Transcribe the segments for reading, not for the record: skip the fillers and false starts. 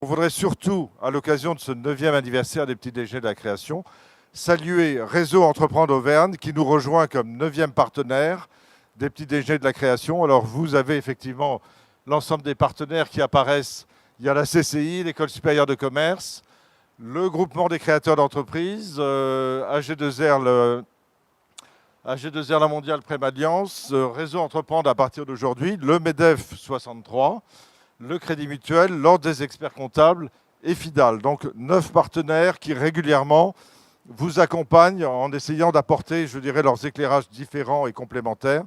On voudrait surtout, à l'occasion de ce 9e anniversaire des petits déjeuners de la création, saluer Réseau Entreprendre Auvergne qui nous rejoint comme 9e partenaire des petits déjeuners de la création. Alors vous avez effectivement l'ensemble des partenaires qui apparaissent. Il y a la CCI, l'École supérieure de commerce, le groupement des créateurs d'entreprises, AG2R, la mondiale Prême Alliance, Réseau Entreprendre à partir d'aujourd'hui, le MEDEF 63, le Crédit Mutuel, l'Ordre des experts comptables et FIDAL. Donc 9 partenaires qui régulièrement vous accompagnent en essayant d'apporter, je dirais, leurs éclairages différents et complémentaires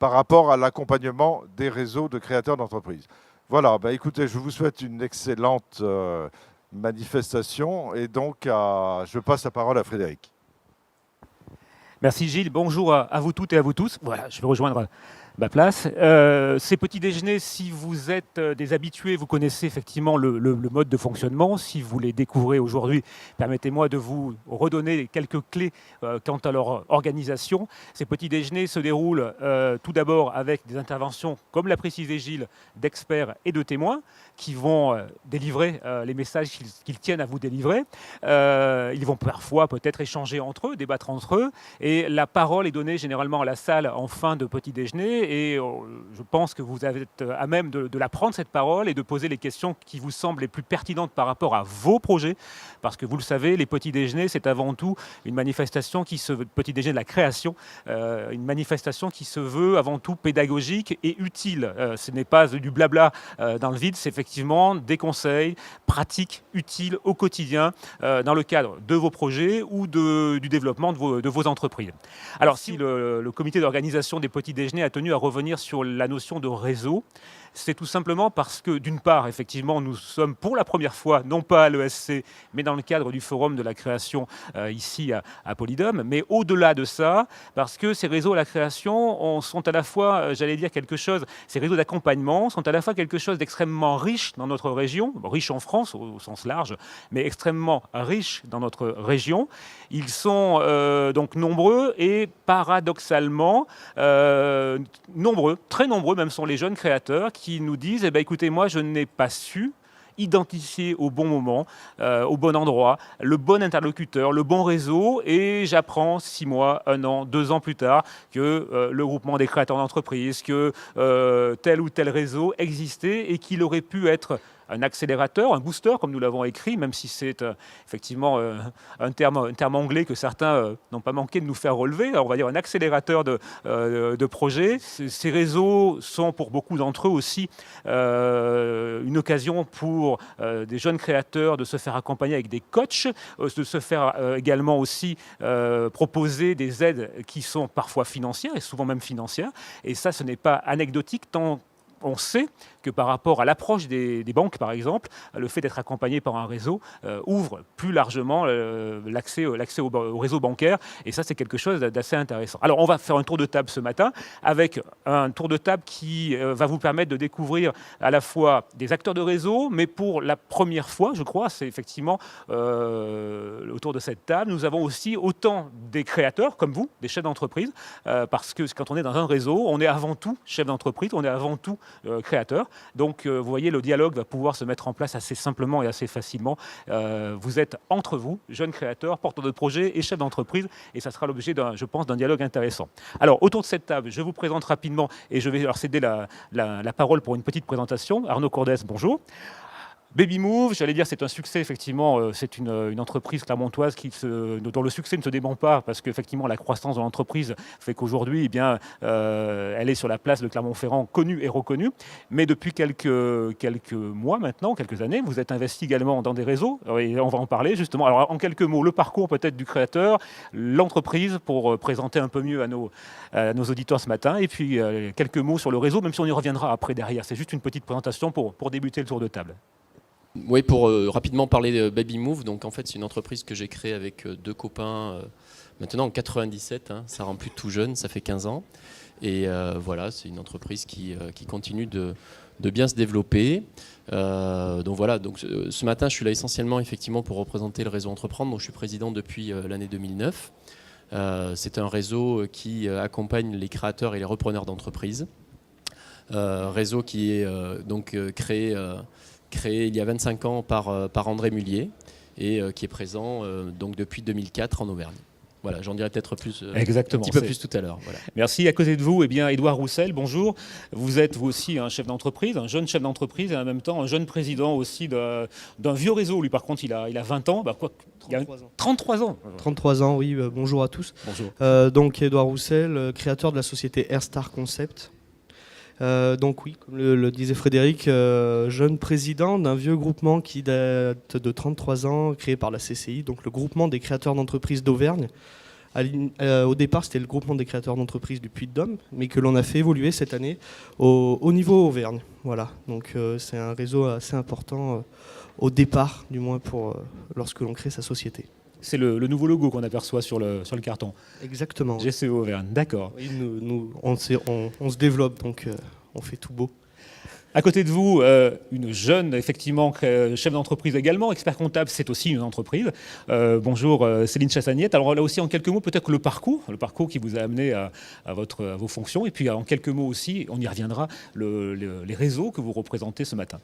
par rapport à l'accompagnement des réseaux de créateurs d'entreprises. Voilà, écoutez, je vous souhaite une excellente manifestation et donc je passe la parole à Frédéric. Merci Gilles, bonjour à vous toutes et à vous tous. Voilà, je vais rejoindre ma place. Ces petits déjeuners, si vous êtes des habitués, vous connaissez effectivement le mode de fonctionnement. Si vous les découvrez aujourd'hui, permettez-moi de vous redonner quelques clés quant à leur organisation. Ces petits déjeuners se déroulent tout d'abord avec des interventions, comme l'a précisé Gilles, d'experts et de témoins qui vont délivrer les messages qu'ils tiennent à vous délivrer. Ils vont parfois peut-être échanger entre eux, débattre entre eux. Et la parole est donnée généralement à la salle en fin de petit déjeuner et je pense que vous êtes à même de la prendre cette parole et de poser les questions qui vous semblent les plus pertinentes par rapport à vos projets parce que vous le savez, les petits déjeuners c'est avant tout une manifestation petit déjeuner de la création, une manifestation qui se veut avant tout pédagogique et utile. Ce n'est pas du blabla dans le vide, c'est effectivement des conseils pratiques, utiles au quotidien dans le cadre de vos projets ou du développement de vos entreprises. Alors si le comité d'organisation des petits déjeuners a tenu à revenir sur la notion de réseau, c'est tout simplement parce que, d'une part, effectivement, nous sommes pour la première fois, non pas à l'ESC, mais dans le cadre du Forum de la création ici à Polydome, mais au-delà de ça, parce que ces réseaux à la création sont à la fois, j'allais dire quelque chose, ces réseaux d'accompagnement sont à la fois quelque chose d'extrêmement riche dans notre région, riche en France au sens large, mais extrêmement riche dans notre région. Ils sont donc nombreux et paradoxalement nombreux, très nombreux même sont les jeunes créateurs qui nous disent écoutez, moi je n'ai pas su identifier au bon moment, au bon endroit, le bon interlocuteur, le bon réseau, et j'apprends 6 mois, 1 an, 2 ans plus tard que le groupement des créateurs d'entreprise, que tel ou tel réseau existait et qu'il aurait pu être un accélérateur, un booster, comme nous l'avons écrit, même si c'est effectivement un terme anglais que certains n'ont pas manqué de nous faire relever. Alors, on va dire un accélérateur de projets. Ces réseaux sont pour beaucoup d'entre eux aussi une occasion pour des jeunes créateurs de se faire accompagner avec des coachs, de se faire également aussi proposer des aides qui sont parfois financières et souvent même financières. Et ça, ce n'est pas anecdotique tant on sait que par rapport à l'approche des banques, par exemple, le fait d'être accompagné par un réseau ouvre plus largement l'accès au réseau bancaire. Et ça, c'est quelque chose d'assez intéressant. Alors, on va faire un tour de table ce matin avec un tour de table qui va vous permettre de découvrir à la fois des acteurs de réseau, mais pour la première fois, je crois, c'est effectivement autour de cette table, nous avons aussi autant des créateurs comme vous, des chefs d'entreprise, parce que quand on est dans un réseau, on est avant tout chef d'entreprise, on est avant tout créateur. Donc, vous voyez, le dialogue va pouvoir se mettre en place assez simplement et assez facilement. Vous êtes entre vous, jeunes créateurs, porteurs de projets et chefs d'entreprise, et ça sera l'objet, je pense, d'un dialogue intéressant. Alors, autour de cette table, je vous présente rapidement, et je vais leur céder la parole pour une petite présentation. Arnaud Cordès, bonjour. Babymove, j'allais dire, c'est un succès, effectivement. C'est une entreprise clermontoise dont le succès ne se dément pas, parce qu'effectivement, la croissance de l'entreprise fait qu'aujourd'hui, elle est sur la place de Clermont-Ferrand, connue et reconnue. Mais depuis quelques mois maintenant, quelques années, vous êtes investi également dans des réseaux, et on va en parler justement. Alors, en quelques mots, le parcours peut-être du créateur, l'entreprise, pour présenter un peu mieux à nos auditeurs ce matin, et puis quelques mots sur le réseau, même si on y reviendra après derrière. C'est juste une petite présentation pour débuter le tour de table. Oui, pour rapidement parler de Babymove, donc en fait c'est une entreprise que j'ai créée avec 2 copains maintenant en 97, ça rend plus tout jeune, ça fait 15 ans. Et voilà, c'est une entreprise qui continue de bien se développer. Donc voilà, ce matin je suis là essentiellement effectivement pour représenter le réseau Entreprendre, dont je suis président depuis l'année 2009. C'est un réseau qui accompagne les créateurs et les repreneurs d'entreprises. Réseau qui est créé créé il y a 25 ans par André Mullier et qui est présent donc depuis 2004 en Auvergne. Voilà, j'en dirai peut-être plus, Exactement, un petit peu plus tout à l'heure. Voilà. Merci. À côté de vous, Édouard Roussel, bonjour. Vous êtes vous aussi un chef d'entreprise, un jeune chef d'entreprise et en même temps un jeune président aussi d'un vieux réseau. Lui, par contre, il a 20 ans. 33 ans. 33 ans, oui. Bonjour à tous. Bonjour. Donc, Édouard Roussel, créateur de la société Airstar Concept. Donc oui, comme le disait Frédéric, jeune président d'un vieux groupement qui date de 33 ans, créé par la CCI, donc le groupement des créateurs d'entreprises d'Auvergne. Au départ, c'était le groupement des créateurs d'entreprises du Puy-de-Dôme, mais que l'on a fait évoluer cette année au niveau Auvergne. Voilà, donc c'est un réseau assez important au départ, du moins lorsque l'on crée sa société. C'est le nouveau logo qu'on aperçoit sur le carton. Exactement. GCO Auvergne, d'accord. Oui, on se développe, donc on fait tout beau. À côté de vous, une jeune, effectivement, chef d'entreprise également, expert comptable, c'est aussi une entreprise. Bonjour Céline Chassagnette. Alors là aussi, en quelques mots, peut-être le parcours qui vous a amené à vos fonctions. Et puis en quelques mots aussi, on y reviendra, les réseaux que vous représentez ce matin.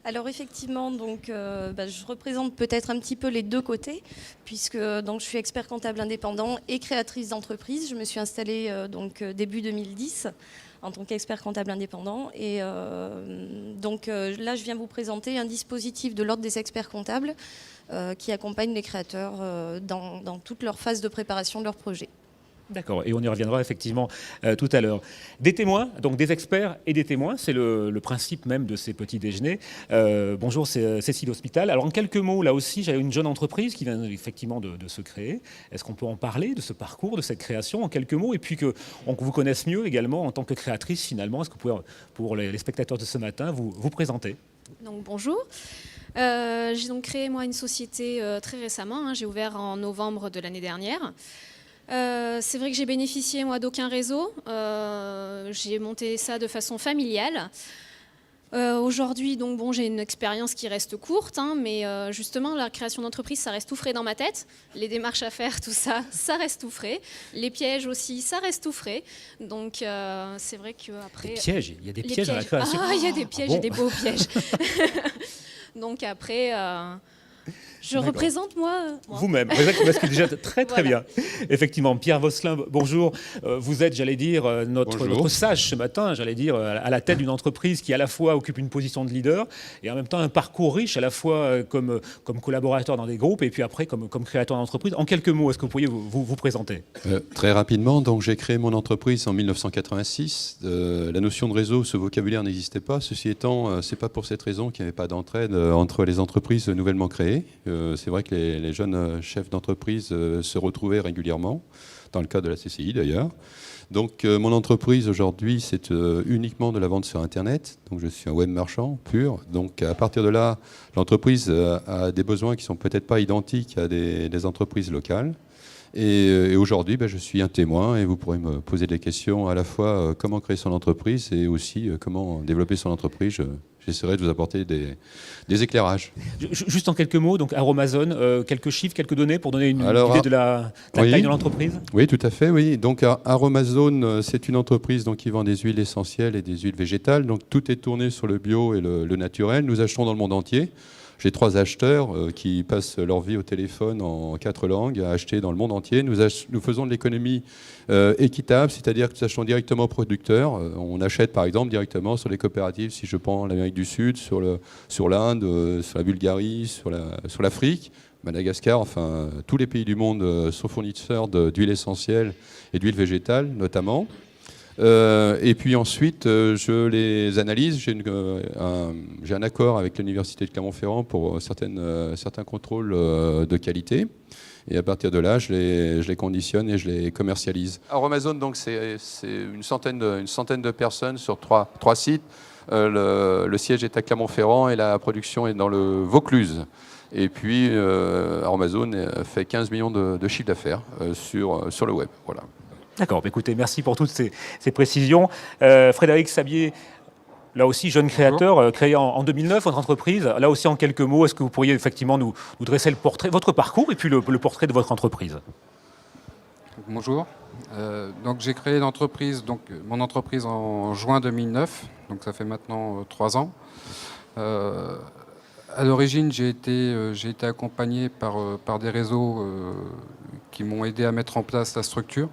Alors effectivement, donc, je représente peut-être un petit peu les deux côtés, puisque donc, je suis expert comptable indépendant et créatrice d'entreprise. Je me suis installée début 2010 en tant qu'expert comptable indépendant. Et là, je viens vous présenter un dispositif de l'Ordre des experts comptables qui accompagne les créateurs dans toute leur phase de préparation de leur projet. D'accord, et on y reviendra effectivement tout à l'heure. Des témoins, donc des experts et des témoins, c'est le principe même de ces petits déjeuners. Bonjour, c'est Cécile Hospital. Alors en quelques mots, là aussi, j'ai une jeune entreprise qui vient effectivement de se créer. Est-ce qu'on peut en parler de ce parcours, de cette création en quelques mots, et puis qu'on vous connaisse mieux également en tant que créatrice finalement? Est-ce que vous pouvez, pour les spectateurs de ce matin, vous présenter? Donc bonjour. J'ai donc créé moi une société très récemment, hein. J'ai ouvert en novembre de l'année dernière. C'est vrai que j'ai bénéficié moi d'aucun réseau, j'ai monté ça de façon familiale. Aujourd'hui, donc bon, j'ai une expérience qui reste courte, hein, mais justement la création d'entreprise, ça reste tout frais dans ma tête. Les démarches à faire, tout ça, ça reste tout frais. Les pièges aussi, ça reste tout frais. Donc c'est vrai qu'après... Des pièges, il y a des pièges dans la création. Ah, il y a des pièges, et des beaux pièges. Donc après... Je représente moi. Vous-même, parce que déjà très Voilà. bien. Effectivement, Pierre Vosselin, bonjour. Vous êtes, j'allais dire, notre sage ce matin, j'allais dire, à la tête d'une entreprise qui à la fois occupe une position de leader et en même temps un parcours riche, à la fois comme collaborateur dans des groupes et puis après comme créateur d'entreprise. En quelques mots, est-ce que vous pourriez vous présenter? Très rapidement, donc j'ai créé mon entreprise en 1986. La notion de réseau, ce vocabulaire n'existait pas. Ceci étant, c'est pas pour cette raison qu'il n'y avait pas d'entraide entre les entreprises nouvellement créées. C'est vrai que les jeunes chefs d'entreprise se retrouvaient régulièrement, dans le cas de la CCI d'ailleurs. Donc mon entreprise aujourd'hui, c'est uniquement de la vente sur Internet. Donc je suis un web marchand pur. Donc à partir de là, l'entreprise a des besoins qui ne sont peut-être pas identiques à des entreprises locales. Et aujourd'hui, je suis un témoin et vous pourrez me poser des questions à la fois comment créer son entreprise et aussi comment développer son entreprise. J'essaierai de vous apporter des éclairages. Juste en quelques mots, donc Aromazone, quelques chiffres, quelques données pour donner une idée de la taille de l'entreprise? Oui, tout à fait. Oui. Donc Aromazone, c'est une entreprise donc, qui vend des huiles essentielles et des huiles végétales. Donc tout est tourné sur le bio et le naturel. Nous achetons dans le monde entier. J'ai 3 acheteurs qui passent leur vie au téléphone en 4 langues à acheter dans le monde entier. Nous faisons de l'économie équitable, c'est-à-dire que nous achetons directement aux producteurs. On achète par exemple directement sur les coopératives, si je prends l'Amérique du Sud, sur l'Inde, sur la Bulgarie, sur l'Afrique, Madagascar, enfin tous les pays du monde sont fournisseurs d'huiles essentielles et d'huiles végétales notamment. Et puis ensuite, je les analyse. J'ai un accord avec l'Université de Clermont-Ferrand pour certains contrôles de qualité. Et à partir de là, je les conditionne et je les commercialise. Aromazone, donc, c'est une centaine de personnes sur trois sites. Le siège est à Clermont-Ferrand et la production est dans le Vaucluse. Et puis, Aromazone fait 15 millions de chiffre d'affaires sur le web. Voilà. D'accord, écoutez, merci pour toutes ces précisions. Frédéric Sabier, là aussi jeune créateur, créé en 2009, votre entreprise. Là aussi en quelques mots, est-ce que vous pourriez effectivement nous dresser le portrait, votre parcours et puis le portrait de votre entreprise? Bonjour. Donc j'ai créé mon entreprise en juin 2009, donc ça fait maintenant 3 ans. À l'origine, j'ai été accompagné par des réseaux qui m'ont aidé à mettre en place la structure.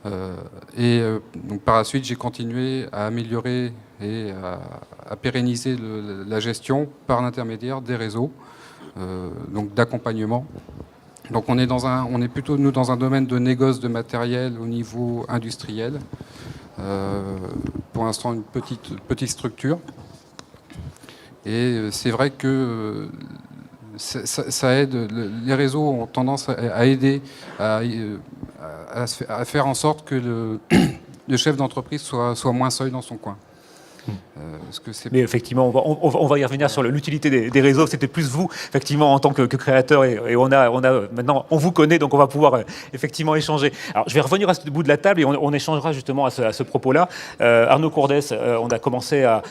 Donc par la suite, j'ai continué à améliorer et à pérenniser la gestion par l'intermédiaire des réseaux, donc d'accompagnement. Donc on est plutôt nous dans un domaine de négoce de matériel au niveau industriel. Pour l'instant, une petite structure. Et c'est vrai que ça aide. Les réseaux ont tendance à aider à faire en sorte que le chef d'entreprise soit moins seul dans son coin. Mais effectivement, on va y revenir sur l'utilité des réseaux. C'était plus vous, effectivement, en tant que créateur, et on a maintenant, on vous connaît, donc on va pouvoir effectivement échanger. Alors, je vais revenir à ce bout de la table et on échangera justement à ce propos-là. Arnaud Courdès, on a commencé à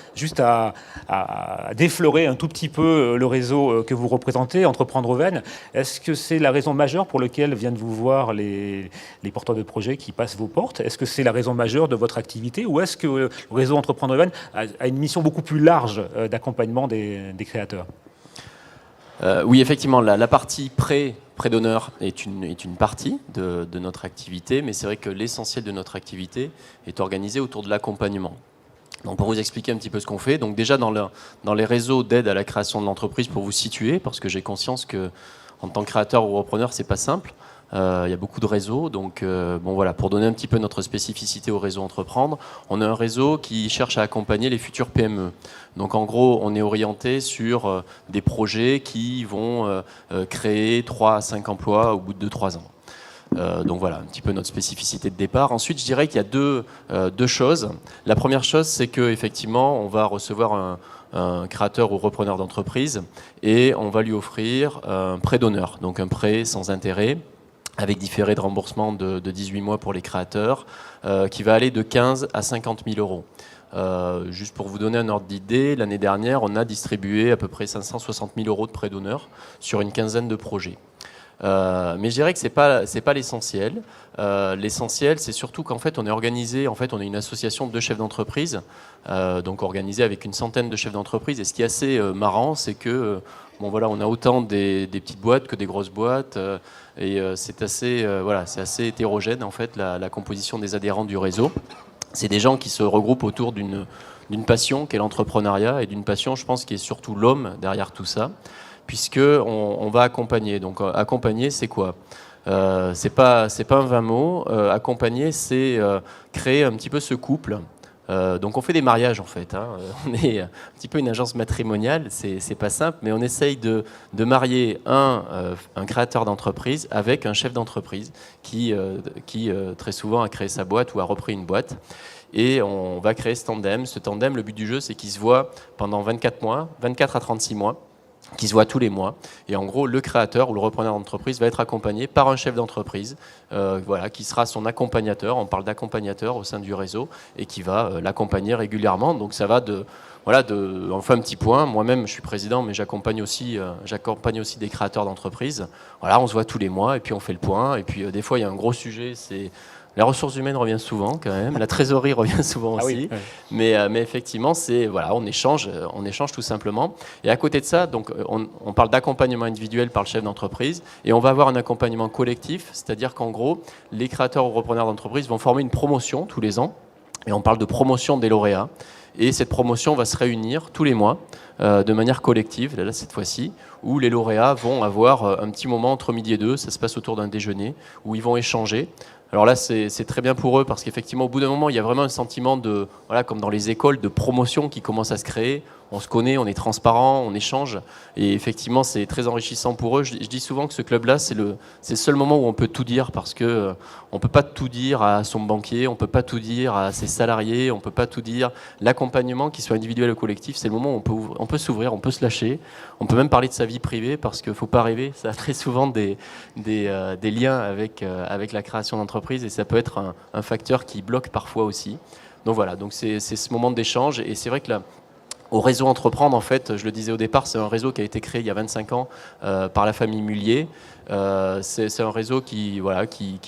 déflorer un tout petit peu le réseau que vous représentez, Entreprendre aux Vennes. Est-ce que c'est la raison majeure pour laquelle viennent vous voir les porteurs de projets qui passent vos portes? Est-ce que c'est la raison majeure de votre activité, ou est-ce que le réseau Entreprendre aux Vennes a une mission beaucoup plus large d'accompagnement des créateurs? Oui, effectivement, la partie pré-donneur est une partie de notre activité, mais c'est vrai que l'essentiel de notre activité est organisé autour de l'accompagnement. Donc pour vous expliquer un petit peu ce qu'on fait, donc déjà dans les réseaux d'aide à la création de l'entreprise, pour vous situer, parce que j'ai conscience que en tant que créateur ou repreneur, c'est pas simple. Il y a beaucoup de réseaux, donc bon voilà, pour donner un petit peu notre spécificité au réseau Entreprendre, on a un réseau qui cherche à accompagner les futures PME. Donc en gros, on est orienté sur des projets qui vont créer 3 à 5 emplois au bout de 2-3 ans. Donc voilà, un petit peu notre spécificité de départ. Ensuite, je dirais qu'il y a deux choses. La première chose, c'est qu'effectivement, on va recevoir un créateur ou repreneur d'entreprise et on va lui offrir un prêt d'honneur, donc un prêt sans intérêt, avec différé de remboursement de 18 mois pour les créateurs, qui va aller de 15 à 50 000 euros. Juste pour vous donner un ordre d'idée, l'année dernière, on a distribué à peu près 560 000 euros de prêts d'honneur sur une quinzaine de projets. Mais je dirais que c'est pas l'essentiel. L'essentiel, c'est surtout qu'en fait, on est organisé. En fait, on est une association de chefs d'entreprise, donc organisée avec une centaine de chefs d'entreprise. Et ce qui est assez marrant, c'est que bon voilà, on a autant des petites boîtes que des grosses boîtes, et c'est assez hétérogène en fait la composition des adhérents du réseau. C'est des gens qui se regroupent autour d'une passion qu'est l'entrepreneuriat, et d'une passion, je pense, qui est surtout l'homme derrière tout ça, puisque on va accompagner. Donc accompagner, c'est quoi? C'est pas un vain mot. Accompagner, c'est créer un petit peu ce couple. Donc on fait des mariages en fait, hein. On est un petit peu une agence matrimoniale, c'est pas simple, mais on essaye de marier un créateur d'entreprise avec un chef d'entreprise qui très souvent a créé sa boîte ou a repris une boîte. Et on va créer ce tandem. Ce tandem, le but du jeu, c'est qu'il se voit pendant 24 à 36 mois, qui se voit tous les mois. Et en gros, le créateur ou le repreneur d'entreprise va être accompagné par un chef d'entreprise, qui sera son accompagnateur. On parle d'accompagnateur au sein du réseau, et qui va l'accompagner régulièrement. Donc ça va on fait un petit point. Moi-même, je suis président, mais j'accompagne aussi des créateurs d'entreprises. Voilà, on se voit tous les mois, et puis on fait le point. Et puis des fois, il y a un gros sujet, c'est la ressource humaine revient souvent quand même, la trésorerie revient souvent aussi, oui. Mais effectivement, on échange tout simplement. Et à côté de ça, donc on parle d'accompagnement individuel par le chef d'entreprise, et on va avoir un accompagnement collectif, c'est-à-dire qu'en gros, les créateurs ou repreneurs d'entreprise vont former une promotion tous les ans, et on parle de promotion des lauréats. Et cette promotion va se réunir tous les mois de manière collective, là cette fois-ci, où les lauréats vont avoir un petit moment entre midi et deux. Ça se passe autour d'un déjeuner où ils vont échanger. Alors là, c'est très bien pour eux, parce qu'effectivement, au bout d'un moment, il y a vraiment un sentiment de, voilà, comme dans les écoles, de promotion qui commence à se créer. On se connaît, on est transparent, on échange. Et effectivement, c'est très enrichissant pour eux. Je dis souvent que ce club-là, c'est le seul moment où on peut tout dire, parce que on peut pas tout dire à son banquier, on peut pas tout dire à ses salariés, on peut pas tout dire. L'accompagnement, qu'il soit individuel ou collectif, c'est le moment où on peut s'ouvrir, on peut se lâcher. On peut même parler de sa vie privée, parce qu'il faut pas rêver. Ça a très souvent des liens avec la création d'entreprise, et ça peut être un facteur qui bloque parfois aussi. Donc voilà, donc c'est ce moment d'échange. Et c'est vrai que là, au réseau Entreprendre, en fait, je le disais au départ, c'est un réseau qui a été créé il y a 25 ans par la famille Mullier. C'est un réseau qui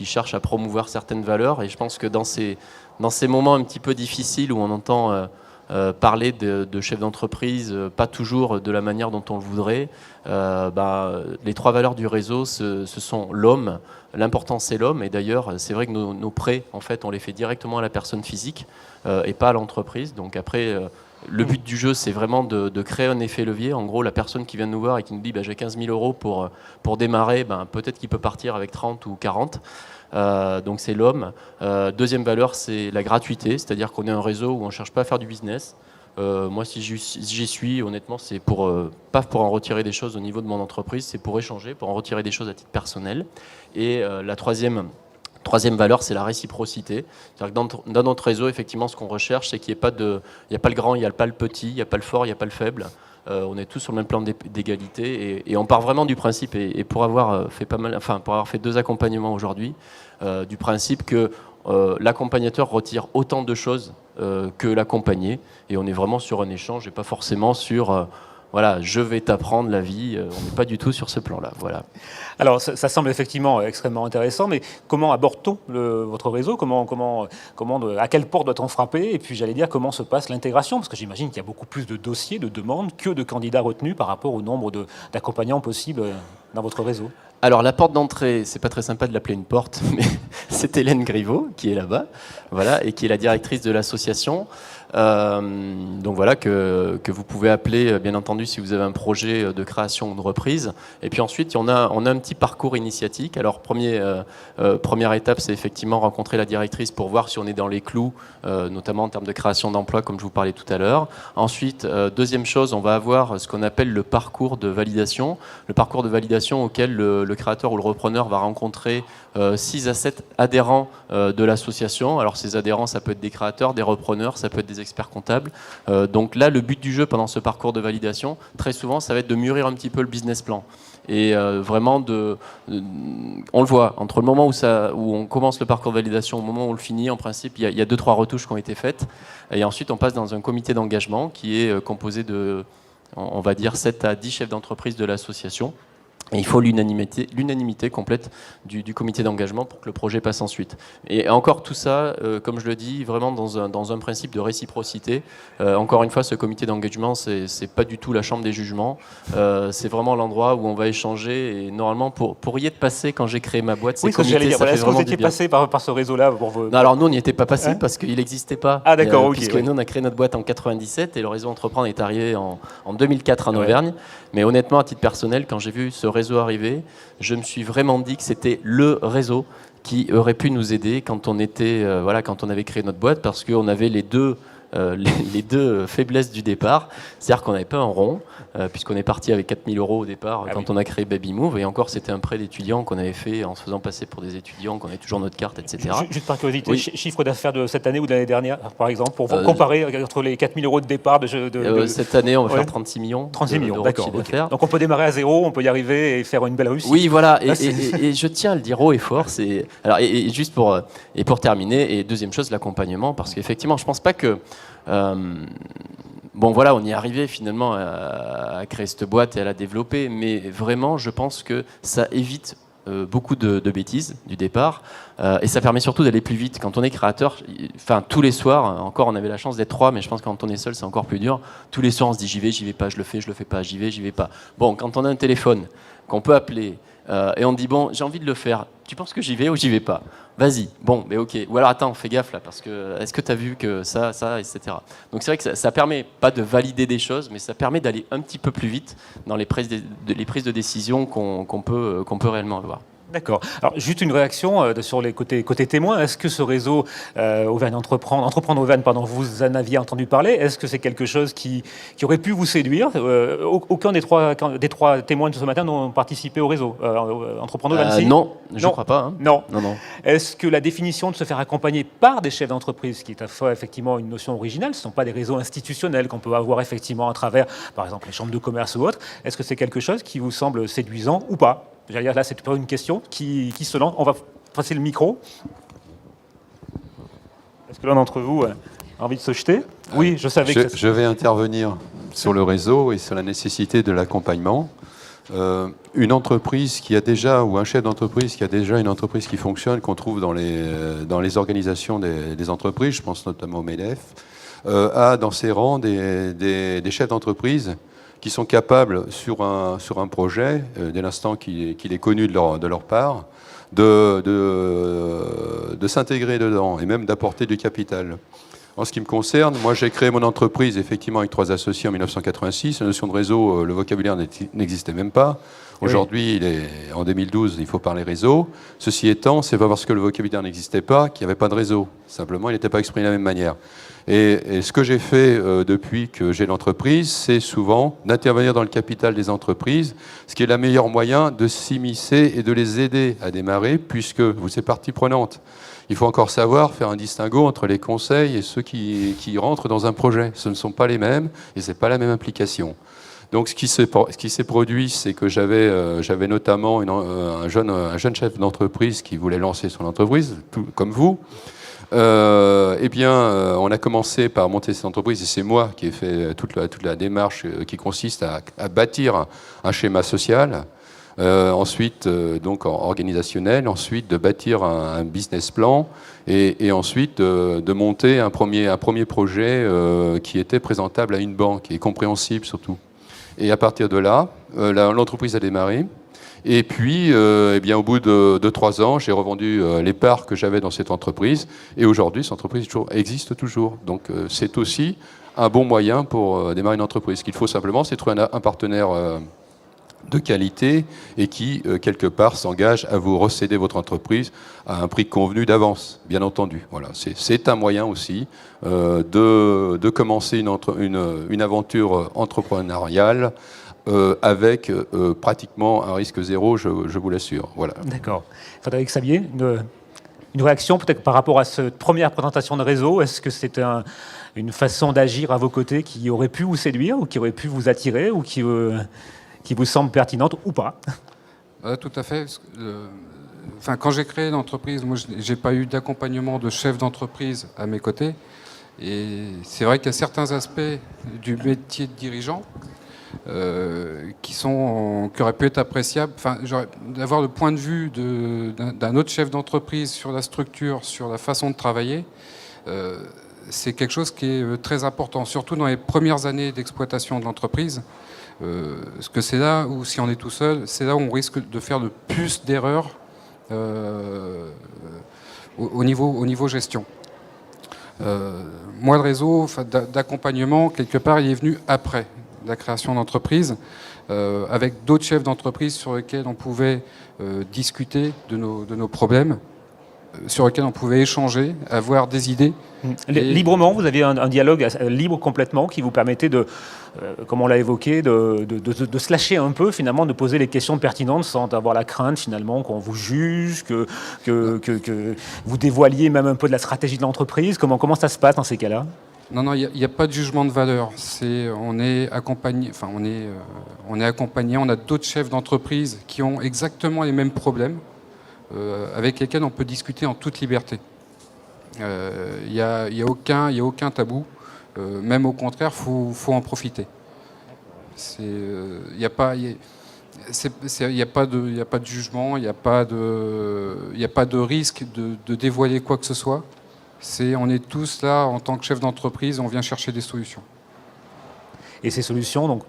cherche à promouvoir certaines valeurs, et je pense que dans ces moments un petit peu difficiles où on entend parler de chef d'entreprise, pas toujours de la manière dont on le voudrait. Les 3 valeurs du réseau, ce sont l'homme. L'important, c'est l'homme. Et d'ailleurs, c'est vrai que nos prêts, en fait, on les fait directement à la personne physique et pas à l'entreprise. Donc après, le but du jeu, c'est vraiment de créer un effet levier. En gros, la personne qui vient nous voir et qui nous dit j'ai 15 000 euros pour démarrer, peut-être qu'il peut partir avec 30 ou 40. Donc c'est l'homme. Deuxième valeur, c'est la gratuité, c'est-à-dire qu'on est un réseau où on ne cherche pas à faire du business. Moi, si j'y suis, honnêtement, c'est pas pour en retirer des choses au niveau de mon entreprise, c'est pour échanger, pour en retirer des choses à titre personnel. Et la troisième valeur, c'est la réciprocité. C'est-à-dire que dans notre réseau, effectivement, ce qu'on recherche, c'est qu'il n'y ait pas il n'y a pas le grand, il n'y a pas le petit, il n'y a pas le fort, il n'y a pas le faible. On est tous sur le même plan d'égalité et on part vraiment du principe, et pour avoir fait 2 accompagnements aujourd'hui, du principe que l'accompagnateur retire autant de choses que l'accompagné, et on est vraiment sur un échange et pas forcément sur je vais t'apprendre la vie. On n'est pas du tout sur ce plan-là. Voilà. Alors, ça semble effectivement extrêmement intéressant, mais comment aborde-t-on votre réseau ? À quelle porte doit-on frapper ? Et puis, j'allais dire, comment se passe l'intégration ? Parce que j'imagine qu'il y a beaucoup plus de dossiers, de demandes que de candidats retenus par rapport au nombre d'accompagnants possibles dans votre réseau. Alors, la porte d'entrée, c'est pas très sympa de l'appeler une porte, mais c'est Hélène Griveaux qui est là-bas, et qui est la directrice de l'association. Donc voilà, que vous pouvez appeler, bien entendu, si vous avez un projet de création ou de reprise. Et puis ensuite, on a un petit parcours initiatique. Alors, première étape, c'est effectivement rencontrer la directrice pour voir si on est dans les clous, notamment en termes de création d'emplois, comme je vous parlais tout à l'heure. Ensuite, deuxième chose, on va avoir ce qu'on appelle le parcours de validation. Le parcours de validation auquel le créateur ou le repreneur va rencontrer 6 à 7 adhérents de l'association. Alors, ces adhérents, ça peut être des créateurs, des repreneurs, ça peut être des experts comptables. Donc là, le but du jeu pendant ce parcours de validation, très souvent, ça va être de mûrir un petit peu le business plan. Et vraiment, on le voit, entre le moment où on commence le parcours de validation, au moment où on le finit, en principe, il y a 2-3 retouches qui ont été faites. Et ensuite, on passe dans un comité d'engagement qui est composé de, on va dire, 7 à 10 chefs d'entreprise de l'association. Et il faut l'unanimité complète du comité d'engagement pour que le projet passe ensuite. Et encore tout ça, comme je le dis, vraiment dans un principe de réciprocité. Encore une fois, ce comité d'engagement, c'est pas du tout la chambre des jugements. C'est vraiment l'endroit où on va échanger. Et normalement, pour y être passé, quand j'ai créé ma boîte, oui, ces comités, ça fait est-ce que vraiment vous étiez passé par ce réseau-là Non, alors nous, on n'y était pas passé parce qu'il n'existait pas. Ah d'accord, ok. Puisque nous, on a créé notre boîte en 97 et le réseau Entreprendre est arrivé en 2004 en Auvergne. Mais honnêtement, à titre personnel, quand j'ai vu ce réseau arriver, je me suis vraiment dit que c'était le réseau qui aurait pu nous aider quand on avait créé notre boîte, parce qu'on avait les deux faiblesses du départ, c'est-à-dire qu'on n'avait pas un rond, puisqu'on est parti avec 4 000 euros au départ quand on a créé Baby Move, et encore c'était un prêt d'étudiants qu'on avait fait en se faisant passer pour des étudiants, qu'on avait toujours notre carte, etc. Juste par curiosité, chiffre d'affaires de cette année ou de l'année dernière, par exemple, pour vous comparer entre les 4 000 euros de départ cette année, on va faire 36 millions. 36 millions, d'accord. Okay. Donc on peut démarrer à zéro, on peut y arriver et faire une belle réussite. Oui, voilà, et je tiens à le dire haut et fort. Juste pour terminer, et deuxième chose, l'accompagnement, parce qu'effectivement, je pense pas que... on y est arrivé finalement à créer cette boîte et à la développer, mais vraiment, je pense que ça évite beaucoup de bêtises du départ, et ça permet surtout d'aller plus vite. Quand on est créateur, tous les soirs, encore on avait la chance d'être 3, mais je pense que quand on est seul, c'est encore plus dur. Tous les soirs, on se dit j'y vais pas, je le fais pas, j'y vais pas. Bon, quand on a un téléphone, qu'on peut appeler, et on dit j'ai envie de le faire, tu penses que j'y vais ou j'y vais pas ? Vas-y, mais ok. Ou alors attends, fais gaffe là, parce que est-ce que tu as vu que ça, etc. Donc c'est vrai que ça permet pas de valider des choses, mais ça permet d'aller un petit peu plus vite dans les prises de décision qu'on peut réellement avoir. D'accord. Alors, juste une réaction sur les côtés témoins. Est-ce que ce réseau Auvergne Entreprendre Auvergne, vous en aviez entendu parler ? Est-ce que c'est quelque chose qui aurait pu vous séduire ? Aucun des trois témoins de ce matin n'ont participé au réseau Entreprendre Auvergne. Non, je ne crois pas. Hein. Non. Est-ce que la définition de se faire accompagner par des chefs d'entreprise, qui est à la fois effectivement une notion originale, ce ne sont pas des réseaux institutionnels qu'on peut avoir effectivement à travers, par exemple, les chambres de commerce ou autres, est-ce que c'est quelque chose qui vous semble séduisant ou pas ? J'allais dire, là, c'est pas une question qui se lance. On va passer le micro. Est-ce que l'un d'entre vous a envie de se jeter ? Oui, je savais que... Je vais intervenir sur le réseau et sur la nécessité de l'accompagnement. Une entreprise qui a déjà, ou un chef d'entreprise qui a déjà une entreprise qui fonctionne, qu'on trouve dans les organisations des entreprises, je pense notamment au MEDEF, a dans ses rangs des chefs d'entreprise qui sont capables, sur un projet, dès l'instant qu'il est connu de leur part, de s'intégrer dedans et même d'apporter du capital. En ce qui me concerne, moi j'ai créé mon entreprise effectivement avec 3 associés en 1986. La notion de réseau, le vocabulaire n'existait même pas. Aujourd'hui, en 2012, il faut parler réseau. Ceci étant, c'est pas parce que le vocabulaire n'existait pas qu'il n'y avait pas de réseau. Simplement, il n'était pas exprimé de la même manière. Et ce que j'ai fait depuis que j'ai l'entreprise, c'est souvent d'intervenir dans le capital des entreprises, ce qui est le meilleur moyen de s'immiscer et de les aider à démarrer, puisque vous êtes partie prenante. Il faut encore savoir faire un distinguo entre les conseils et ceux qui rentrent dans un projet. Ce ne sont pas les mêmes et ce n'est pas la même implication. Donc ce qui s'est produit, c'est que j'avais notamment un jeune chef d'entreprise qui voulait lancer son entreprise, tout comme vous. Eh bien, on a commencé par monter cette entreprise et c'est moi qui ai fait toute la démarche qui consiste à bâtir un schéma social. Ensuite, donc organisationnel, ensuite de bâtir un business plan et ensuite de monter un premier projet qui était présentable à une banque et compréhensible surtout. Et à partir de là, l'entreprise a démarré. Et puis, eh bien, au bout de 3 ans, j'ai revendu les parts que j'avais dans cette entreprise. Et aujourd'hui, cette entreprise existe toujours. Donc, c'est aussi un bon moyen pour démarrer une entreprise. Ce qu'il faut simplement, c'est trouver un partenaire de qualité et qui, quelque part, s'engage à vous recéder votre entreprise à un prix convenu d'avance, bien entendu. Voilà, c'est un moyen aussi de commencer une aventure entrepreneuriale avec pratiquement un risque zéro, je vous l'assure. Voilà. D'accord. Frédéric Sabier, une réaction peut-être par rapport à cette première présentation de réseau. Est-ce que c'est une façon d'agir à vos côtés qui aurait pu vous séduire ou qui aurait pu vous attirer ou qui vous semble pertinente ou pas? Tout à fait. Quand j'ai créé l'entreprise, moi, je n'ai pas eu d'accompagnement de chef d'entreprise à mes côtés. Et c'est vrai qu'il y a certains aspects du métier de dirigeant qui auraient pu être appréciables. D'avoir le point de vue d'un autre chef d'entreprise sur la structure, sur la façon de travailler, c'est quelque chose qui est très important, surtout dans les premières années d'exploitation de l'entreprise. Parce que c'est là où, si on est tout seul, c'est là où on risque de faire le plus d'erreurs au niveau gestion. Moi, le réseau d'accompagnement, quelque part, il est venu après la création d'entreprise, avec d'autres chefs d'entreprise sur lesquels on pouvait discuter de nos problèmes, sur lesquels on pouvait échanger, avoir des idées. Librement, vous avez un dialogue libre complètement qui vous permettait comme on l'a évoqué, de se lâcher un peu, finalement, de poser les questions pertinentes sans avoir la crainte, finalement, qu'on vous juge, que vous dévoiliez même un peu de la stratégie de l'entreprise. Comment ça se passe dans ces cas-là ? Non, il n'y a pas de jugement de valeur. On est accompagné, on a d'autres chefs d'entreprise qui ont exactement les mêmes problèmes, avec lesquels on peut discuter en toute liberté. Il n'y a aucun tabou. Même au contraire, faut en profiter. Il n'y a pas de jugement, il n'y a pas de risque de dévoiler quoi que ce soit. On est tous là en tant que chef d'entreprise, on vient chercher des solutions. Et ces solutions, donc,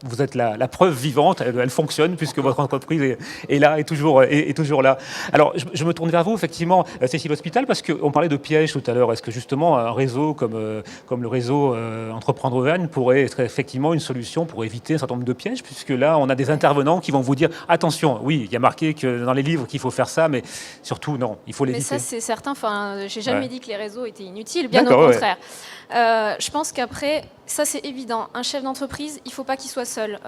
vous êtes la preuve vivante, elle fonctionne puisque votre entreprise est là, est toujours là. Alors, je me tourne vers vous, effectivement, Cécile Hospital, parce qu'on parlait de pièges tout à l'heure. Est-ce que justement un réseau comme le réseau Entreprendre Auvergne pourrait être effectivement une solution pour éviter un certain nombre de pièges, puisque là, on a des intervenants qui vont vous dire « Attention, oui, il y a marqué que dans les livres qu'il faut faire ça, mais surtout, non, il faut l'éviter. » Mais ça, c'est certain. J'ai jamais dit que les réseaux étaient inutiles, bien au contraire. Je pense qu'après, ça c'est évident, un chef d'entreprise, il ne faut pas qu'il soit seul.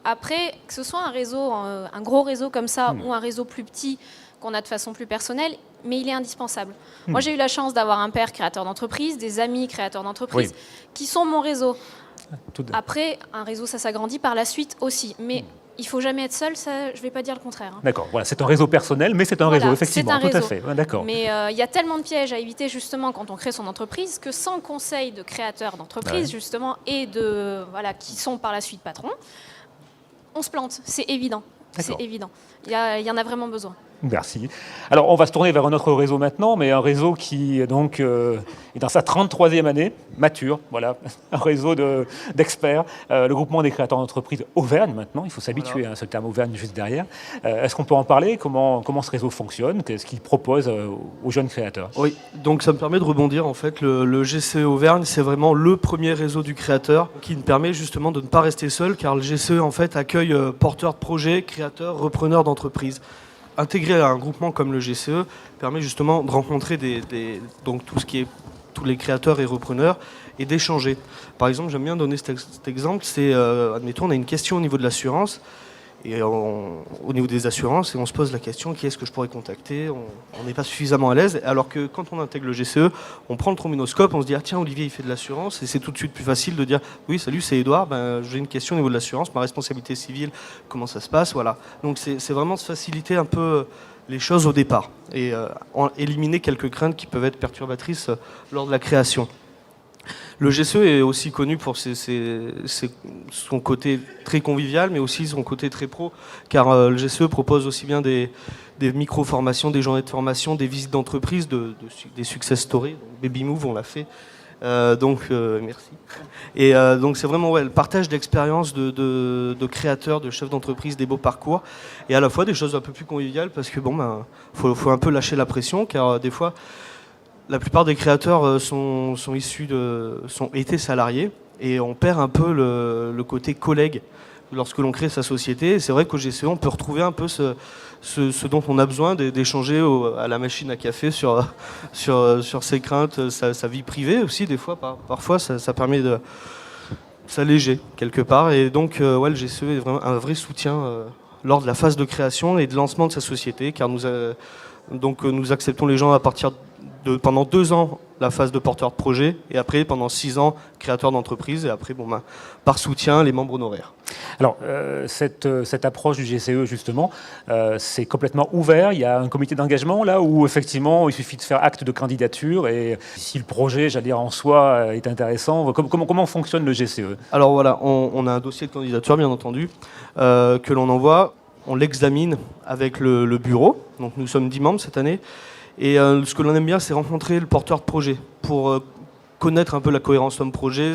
Après, que ce soit un réseau, un gros réseau comme ça, ou un réseau plus petit qu'on a de façon plus personnelle, mais il est indispensable. Moi, j'ai eu la chance d'avoir un père créateur d'entreprise, des amis créateurs d'entreprise, qui sont mon réseau. Après, un réseau, ça s'agrandit par la suite aussi. Mais il ne faut jamais être seul, ça, je ne vais pas dire le contraire. D'accord, voilà, c'est un réseau personnel, mais c'est un réseau, effectivement, c'est un réseau. Tout à fait. D'accord. Mais il y a tellement de pièges à éviter, justement, quand on crée son entreprise, que sans conseil de créateurs d'entreprise, justement, et qui sont par la suite patrons, on se plante, c'est évident. C'est évident. Il y en a vraiment besoin. Merci. Alors, on va se tourner vers un autre réseau maintenant, mais un réseau qui donc, est dans sa 33e année, mature, voilà, un réseau d'experts, le groupement des créateurs d'entreprises Auvergne maintenant, il faut s'habituer à ce terme Auvergne juste derrière. Est-ce qu'on peut en parler? Comment ce réseau fonctionne? Qu'est-ce qu'il propose aux jeunes créateurs? Oui, donc ça me permet de rebondir. En fait, le GCE Auvergne, c'est vraiment le premier réseau du créateur qui me permet justement de ne pas rester seul, car le GCE en fait accueille porteurs de projets, créateurs, repreneurs d'entreprises. Intégrer à un groupement comme le GCE permet justement de rencontrer donc tous les créateurs et repreneurs et d'échanger. Par exemple, j'aime bien donner cet exemple, c'est, admettons, on a une question au niveau de l'assurance, et au niveau des assurances, et on se pose la question, qui est-ce que je pourrais contacter? On n'est pas suffisamment à l'aise, alors que quand on intègre le GCE, on prend le trombinoscope, on se dit, ah tiens, Olivier, il fait de l'assurance, et c'est tout de suite plus facile de dire, oui, salut, c'est Edouard, j'ai une question au niveau de l'assurance, ma responsabilité civile, comment ça se passe, voilà. Donc c'est vraiment se faciliter un peu les choses au départ, et éliminer quelques craintes qui peuvent être perturbatrices lors de la création. Le GCE est aussi connu pour son côté très convivial, mais aussi son côté très pro, car le GCE propose aussi bien des micro-formations, des journées de formation, des visites d'entreprise, des success stories. Baby Move, on l'a fait. Merci. Et donc c'est vraiment le partage d'expériences de créateurs, de chefs d'entreprise, des beaux parcours, et à la fois des choses un peu plus conviviales, parce que faut un peu lâcher la pression, car des fois, la plupart des créateurs sont été salariés, et on perd un peu le côté collègue lorsque l'on crée sa société. Et c'est vrai qu'au GCE, on peut retrouver un peu ce dont on a besoin, d'échanger à la machine à café sur ses craintes, sa vie privée aussi, des fois. Parfois, ça permet de s'alléger quelque part. Et donc, le GCE est vraiment un vrai soutien lors de la phase de création et de lancement de sa société, car nous acceptons les gens à partir pendant 2 ans la phase de porteur de projet, et après pendant 6 ans créateur d'entreprise, et après par soutien les membres honoraires. Alors cette approche du GCE justement, c'est complètement ouvert. Il y a un comité d'engagement là où effectivement il suffit de faire acte de candidature, et si le projet, j'allais dire en soi, est intéressant, comment fonctionne le GCE? Alors voilà, on a un dossier de candidature bien entendu que l'on envoie, on l'examine avec le bureau. Donc nous sommes 10 membres cette année. Et ce que l'on aime bien, c'est rencontrer le porteur de projet pour connaître un peu la cohérence de projet,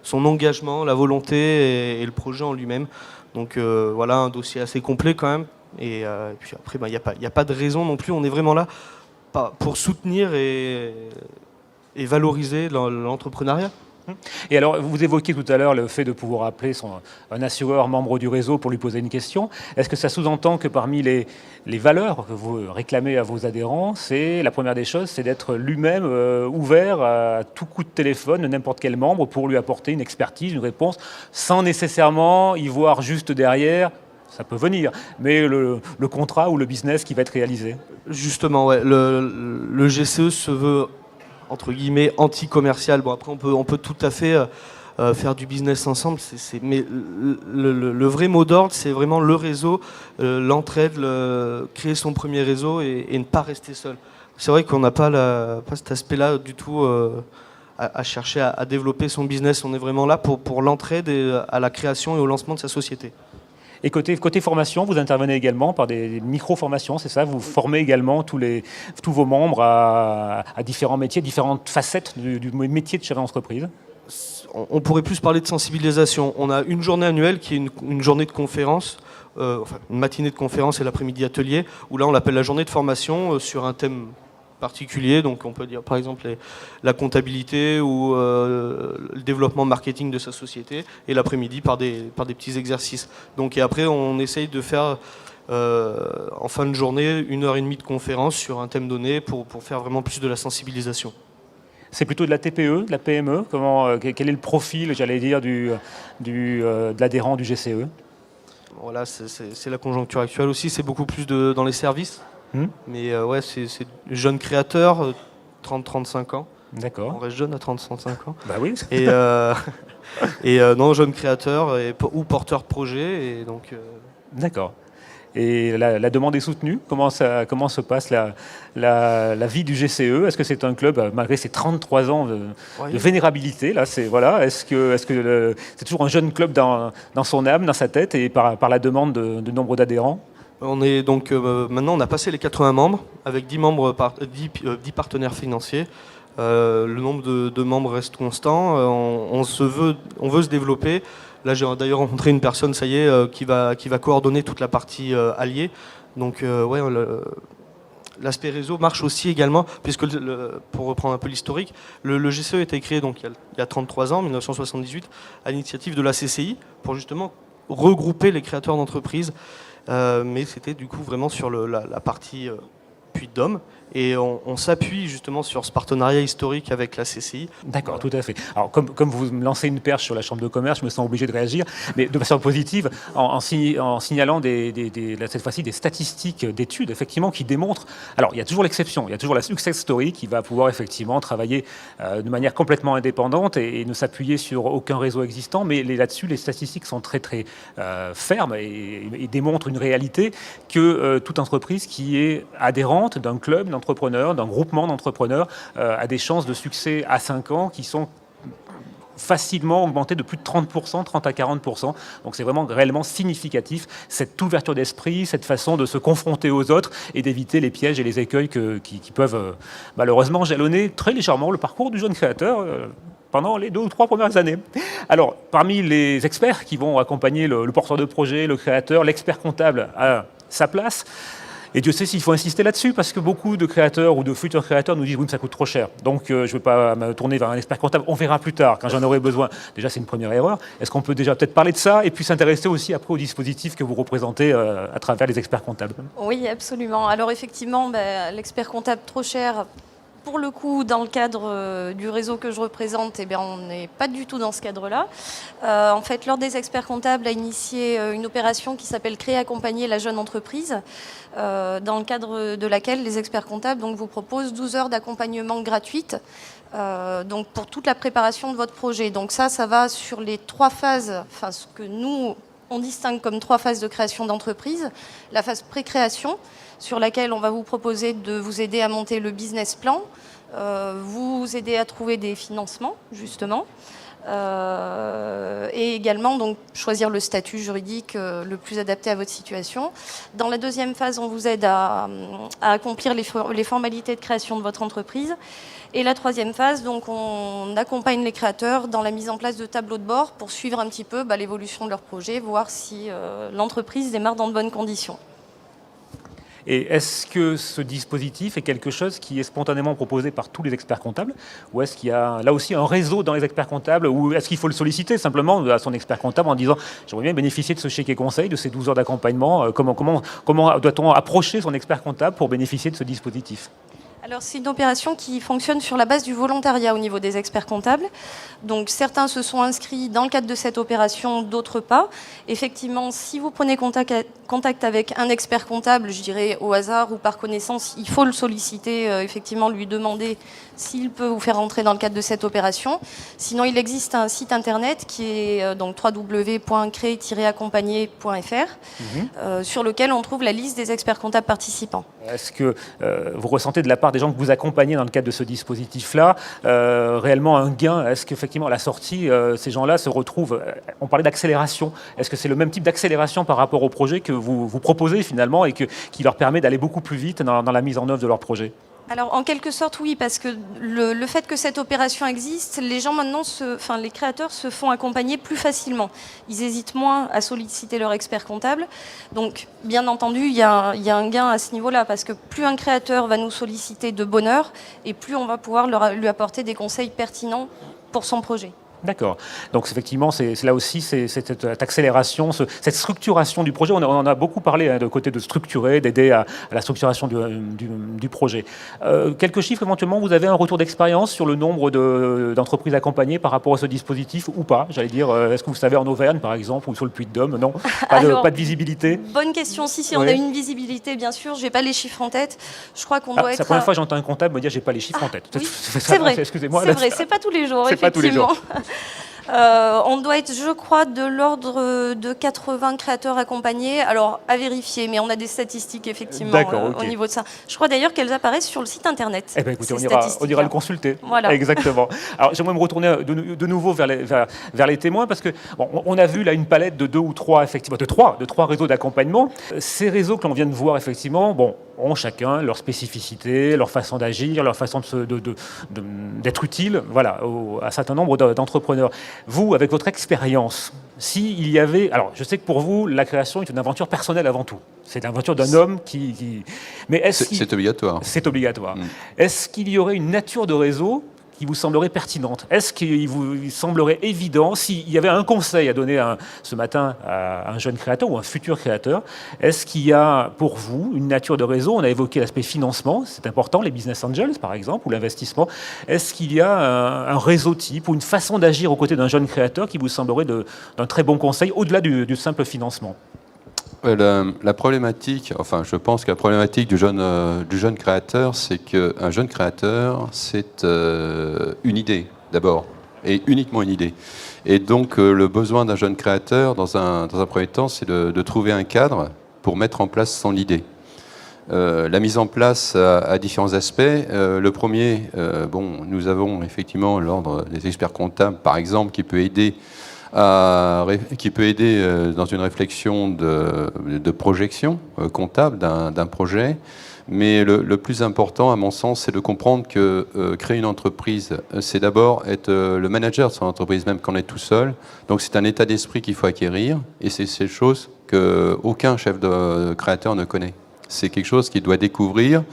son engagement, la volonté et le projet en lui-même. Donc voilà, un dossier assez complet quand même. Et puis après, il n'y a pas de raison non plus. On est vraiment là pour soutenir et valoriser l'entrepreneuriat. Et alors, vous évoquiez tout à l'heure le fait de pouvoir appeler un assureur membre du réseau pour lui poser une question. Est-ce que ça sous-entend que parmi les valeurs que vous réclamez à vos adhérents, la première des choses, c'est d'être lui-même ouvert à tout coup de téléphone de n'importe quel membre pour lui apporter une expertise, une réponse, sans nécessairement y voir juste derrière, ça peut venir, mais le contrat ou le business qui va être réalisé? Justement, le GCE se veut entre guillemets anti-commercial. Bon, après on peut tout à fait faire du business ensemble, mais le vrai mot d'ordre, c'est vraiment le réseau, l'entraide, créer son premier réseau et ne pas rester seul. C'est vrai qu'on n'a pas cet aspect-là du tout à chercher à développer son business. On est vraiment là pour l'entraide et à la création et au lancement de sa société. Et côté formation, vous intervenez également par des micro-formations, c'est ça? Vous formez également tous vos membres à différents métiers, différentes facettes du métier de chef d'entreprise? On pourrait plus parler de sensibilisation. On a une journée annuelle qui est une journée de conférence, une matinée de conférence et l'après-midi atelier, où là on l'appelle la journée de formation sur un thème particulier. Donc on peut dire par exemple la comptabilité ou le développement marketing de sa société, et l'après-midi par des petits exercices. Donc, et après on essaye de faire en fin de journée 1h30 de conférence sur un thème donné pour faire vraiment plus de la sensibilisation. C'est plutôt de la TPE, de la PME? Quel est le profil, j'allais dire, de l'adhérent du GCE? Voilà, c'est la conjoncture actuelle aussi, c'est beaucoup plus dans les services. Mais c'est jeunes créateurs, 30-35 ans. D'accord. On reste jeune à 30-35 ans. Bah oui. Et non, jeunes créateurs ou porteurs de projets. Et donc, D'accord. Et la demande est soutenue. Comment se passe la vie du GCE? Est-ce que c'est un club, malgré ses 33 ans de vénérabilité là, est-ce que c'est toujours un jeune club dans son âme, dans sa tête, et par la demande de nombre d'adhérents? On est donc maintenant on a passé les 80 membres avec 10 membres 10 partenaires financiers. Le nombre de membres reste constant. On veut se développer. Là, j'ai d'ailleurs rencontré une personne, ça y est, qui va coordonner toute la partie alliée. Donc, ouais, l'aspect réseau marche aussi également, puisque, pour reprendre un peu l'historique, le GCE a été créé donc, il y a 33 ans, 1978, à l'initiative de la CCI, pour justement regrouper les créateurs d'entreprises. Mais c'était du coup vraiment sur la partie Puy-de-Dôme. Et on s'appuie justement sur ce partenariat historique avec la CCI. D'accord, tout à fait. Alors, comme vous me lancez une perche sur la Chambre de commerce, je me sens obligé de réagir, mais de façon positive, en signalant cette fois-ci des statistiques d'études, effectivement, qui démontrent... Alors, il y a toujours l'exception, il y a toujours la success story qui va pouvoir effectivement travailler de manière complètement indépendante et ne s'appuyer sur aucun réseau existant, mais là-dessus, les statistiques sont très, très fermes et démontrent une réalité que toute entreprise qui est adhérente d'un club, d'entrepreneurs, d'un groupement d'entrepreneurs, a des chances de succès à 5 ans qui sont facilement augmentées de plus de 30%, 30 à 40%. Donc c'est vraiment réellement significatif, cette ouverture d'esprit, cette façon de se confronter aux autres et d'éviter les pièges et les écueils qui peuvent malheureusement jalonner très légèrement le parcours du jeune créateur pendant les 2 ou 3 premières années. Alors, parmi les experts qui vont accompagner le porteur de projet, le créateur, l'expert comptable à sa place, et Dieu sait s'il faut insister là-dessus, parce que beaucoup de créateurs ou de futurs créateurs nous disent « oui, mais ça coûte trop cher, donc je ne vais pas me tourner vers un expert comptable, on verra plus tard, quand j'en aurai besoin ». Déjà, c'est une première erreur. Est-ce qu'on peut déjà peut-être parler de ça et puis s'intéresser aussi après au dispositif que vous représentez à travers les experts comptables? Oui, absolument. Alors effectivement, l'expert comptable trop cher... Pour le coup, dans le cadre du réseau que je représente, on n'est pas du tout dans ce cadre-là. En fait, l'Ordre des experts comptables a initié une opération qui s'appelle « Créer accompagner la jeune entreprise », dans le cadre de laquelle les experts comptables vous proposent 12 heures d'accompagnement gratuites donc pour toute la préparation de votre projet. Donc ça va sur les 3 phases, enfin ce que nous, on distingue comme 3 phases de création d'entreprise. La phase pré-création, sur laquelle on va vous proposer de vous aider à monter le business plan, vous aider à trouver des financements, justement, et également donc, choisir le statut juridique le plus adapté à votre situation. Dans la deuxième phase, on vous aide à accomplir les formalités de création de votre entreprise. Et la troisième phase, donc, on accompagne les créateurs dans la mise en place de tableaux de bord pour suivre un petit peu l'évolution de leur projet, voir si l'entreprise démarre dans de bonnes conditions. Et est-ce que ce dispositif est quelque chose qui est spontanément proposé par tous les experts comptables, ou est-ce qu'il y a là aussi un réseau dans les experts comptables, ou est-ce qu'il faut le solliciter simplement à son expert comptable en disant « j'aimerais bien bénéficier de ce chèque et conseil, de ces 12 heures d'accompagnement ». Comment doit-on approcher son expert comptable pour bénéficier de ce dispositif ? Alors c'est une opération qui fonctionne sur la base du volontariat au niveau des experts comptables. Donc certains se sont inscrits dans le cadre de cette opération, d'autres pas. Effectivement, si vous prenez contact avec un expert comptable, je dirais au hasard ou par connaissance, il faut le solliciter, effectivement lui demander s'il peut vous faire entrer dans le cadre de cette opération. Sinon, il existe un site internet qui est donc www.créer-accompagner.fr sur lequel on trouve la liste des experts comptables participants. Est-ce que vous ressentez de la part des gens que vous accompagnez dans le cadre de ce dispositif-là réellement un gain? Est-ce qu'effectivement à la sortie, ces gens-là se retrouvent, on parlait d'accélération, est-ce que c'est le même type d'accélération par rapport au projet que vous proposez finalement et qui leur permet d'aller beaucoup plus vite dans la mise en œuvre de leur projet? Alors en quelque sorte oui, parce que le fait que cette opération existe, les gens maintenant, les créateurs se font accompagner plus facilement. Ils hésitent moins à solliciter leur expert comptable. Donc bien entendu, il y a un gain à ce niveau-là, parce que plus un créateur va nous solliciter de bonne heure, et plus on va pouvoir lui apporter des conseils pertinents pour son projet. D'accord. Donc effectivement, c'est là aussi cette accélération, cette structuration du projet. On en a beaucoup parlé de côté de structurer, d'aider à la structuration du projet. Quelques chiffres éventuellement, vous avez un retour d'expérience sur le nombre d'entreprises accompagnées par rapport à ce dispositif ou pas? J'allais dire, est-ce que vous savez en Auvergne par exemple ou sur le Puy-de-Dôme? Non, pas de visibilité. Bonne question. Si Oui. On a une visibilité, bien sûr. Je n'ai pas les chiffres en tête. Je crois qu'on doit être. C'est la première fois que j'entends un comptable me dire j'ai pas les chiffres en tête. Oui, c'est vrai. Excusez-moi. C'est vrai. C'est pas tous les jours. C'est pas tous les jours. On doit être, je crois, de l'ordre de 80 créateurs accompagnés. Alors, à vérifier, mais on a des statistiques, effectivement, D'accord, au niveau de ça. Je crois d'ailleurs qu'elles apparaissent sur le site internet. Eh bien, écoutez, ces on ira le consulter. Voilà. Exactement. Alors, j'aimerais me retourner de nouveau vers les témoins, parce que bon, on a vu là une palette de 2 ou 3, effectivement, de trois réseaux d'accompagnement. Ces réseaux que l'on vient de voir, effectivement, bon, ont chacun leur spécificité, leur façon d'agir, leur façon d'être utile, voilà, à un certain nombre d'entrepreneurs. Vous, avec votre expérience, s'il y avait... Alors, je sais que pour vous, la création est une aventure personnelle avant tout. C'est l'aventure d'un homme qui... Mais c'est obligatoire. C'est obligatoire. Est-ce qu'il y aurait une nature de réseau qui vous semblerait pertinente? Est-ce qu'il vous semblerait évident, s'il y avait un conseil à donner ce matin à un jeune créateur ou un futur créateur, est-ce qu'il y a pour vous une nature de réseau? On a évoqué l'aspect financement, c'est important, les business angels par exemple, ou l'investissement. Est-ce qu'il y a un réseau type ou une façon d'agir aux côtés d'un jeune créateur qui vous semblerait d'un très bon conseil au-delà du simple financement? La problématique, enfin, je pense que la problématique du jeune créateur, c'est qu'un jeune créateur, c'est une idée d'abord, et uniquement une idée. Et donc, le besoin d'un jeune créateur, dans un premier temps, c'est de trouver un cadre pour mettre en place son idée. La mise en place a différents aspects. Le premier, nous avons effectivement l'ordre des experts comptables, par exemple, qui peut aider dans une réflexion de projection comptable d'un projet. Mais le plus important, à mon sens, c'est de comprendre que créer une entreprise, c'est d'abord être le manager de son entreprise, même quand on est tout seul. Donc c'est un état d'esprit qu'il faut acquérir, et c'est ces choses qu'aucun chef de créateur ne connaît. C'est quelque chose qu'il doit découvrir,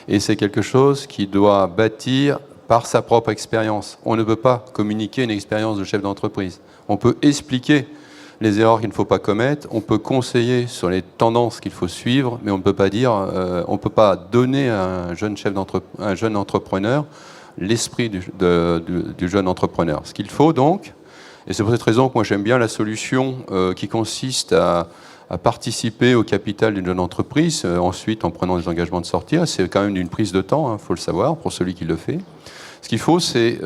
et c'est quelque chose qu'il doit bâtir par sa propre expérience. On ne peut pas communiquer une expérience de chef d'entreprise. On peut expliquer les erreurs qu'il ne faut pas commettre, on peut conseiller sur les tendances qu'il faut suivre, mais on ne peut pas on peut pas donner à un jeune entrepreneur l'esprit du jeune entrepreneur. Ce qu'il faut donc, et c'est pour cette raison que moi j'aime bien la solution qui consiste à participer au capital d'une jeune entreprise, ensuite en prenant des engagements de sortir. C'est quand même une prise de temps, faut le savoir, pour celui qui le fait. Ce qu'il faut, c'est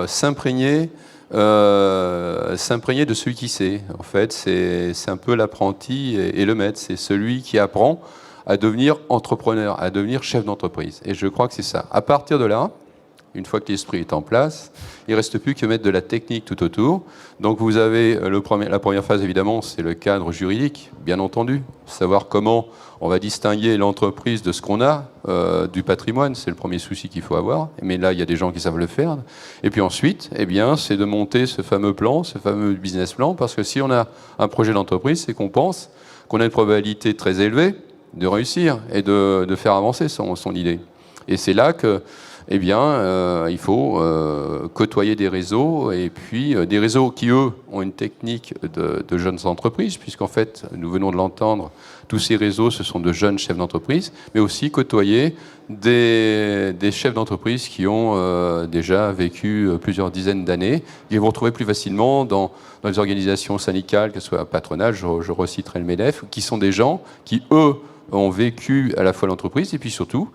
s'imprégner de celui qui sait. En fait, c'est un peu l'apprenti et le maître. C'est celui qui apprend à devenir entrepreneur, à devenir chef d'entreprise. Et je crois que c'est ça. À partir de là, une fois que l'esprit est en place, il ne reste plus que mettre de la technique tout autour. Donc vous avez la première phase, évidemment, c'est le cadre juridique, bien entendu. Savoir comment on va distinguer l'entreprise de ce qu'on a, du patrimoine, c'est le premier souci qu'il faut avoir. Mais là, il y a des gens qui savent le faire. Et puis ensuite, c'est de monter ce fameux plan, ce fameux business plan, parce que si on a un projet d'entreprise, c'est qu'on pense qu'on a une probabilité très élevée de réussir et de faire avancer son idée. Et c'est là que il faut côtoyer des réseaux, et puis des réseaux qui, eux, ont une technique de jeunes entreprises, puisqu'en fait, nous venons de l'entendre, tous ces réseaux, ce sont de jeunes chefs d'entreprise, mais aussi côtoyer des chefs d'entreprise qui ont déjà vécu plusieurs dizaines d'années, et vous retrouvez plus facilement dans les organisations syndicales, que ce soit patronales, je reciterai le MEDEF, qui sont des gens qui, eux, ont vécu à la fois l'entreprise et puis surtout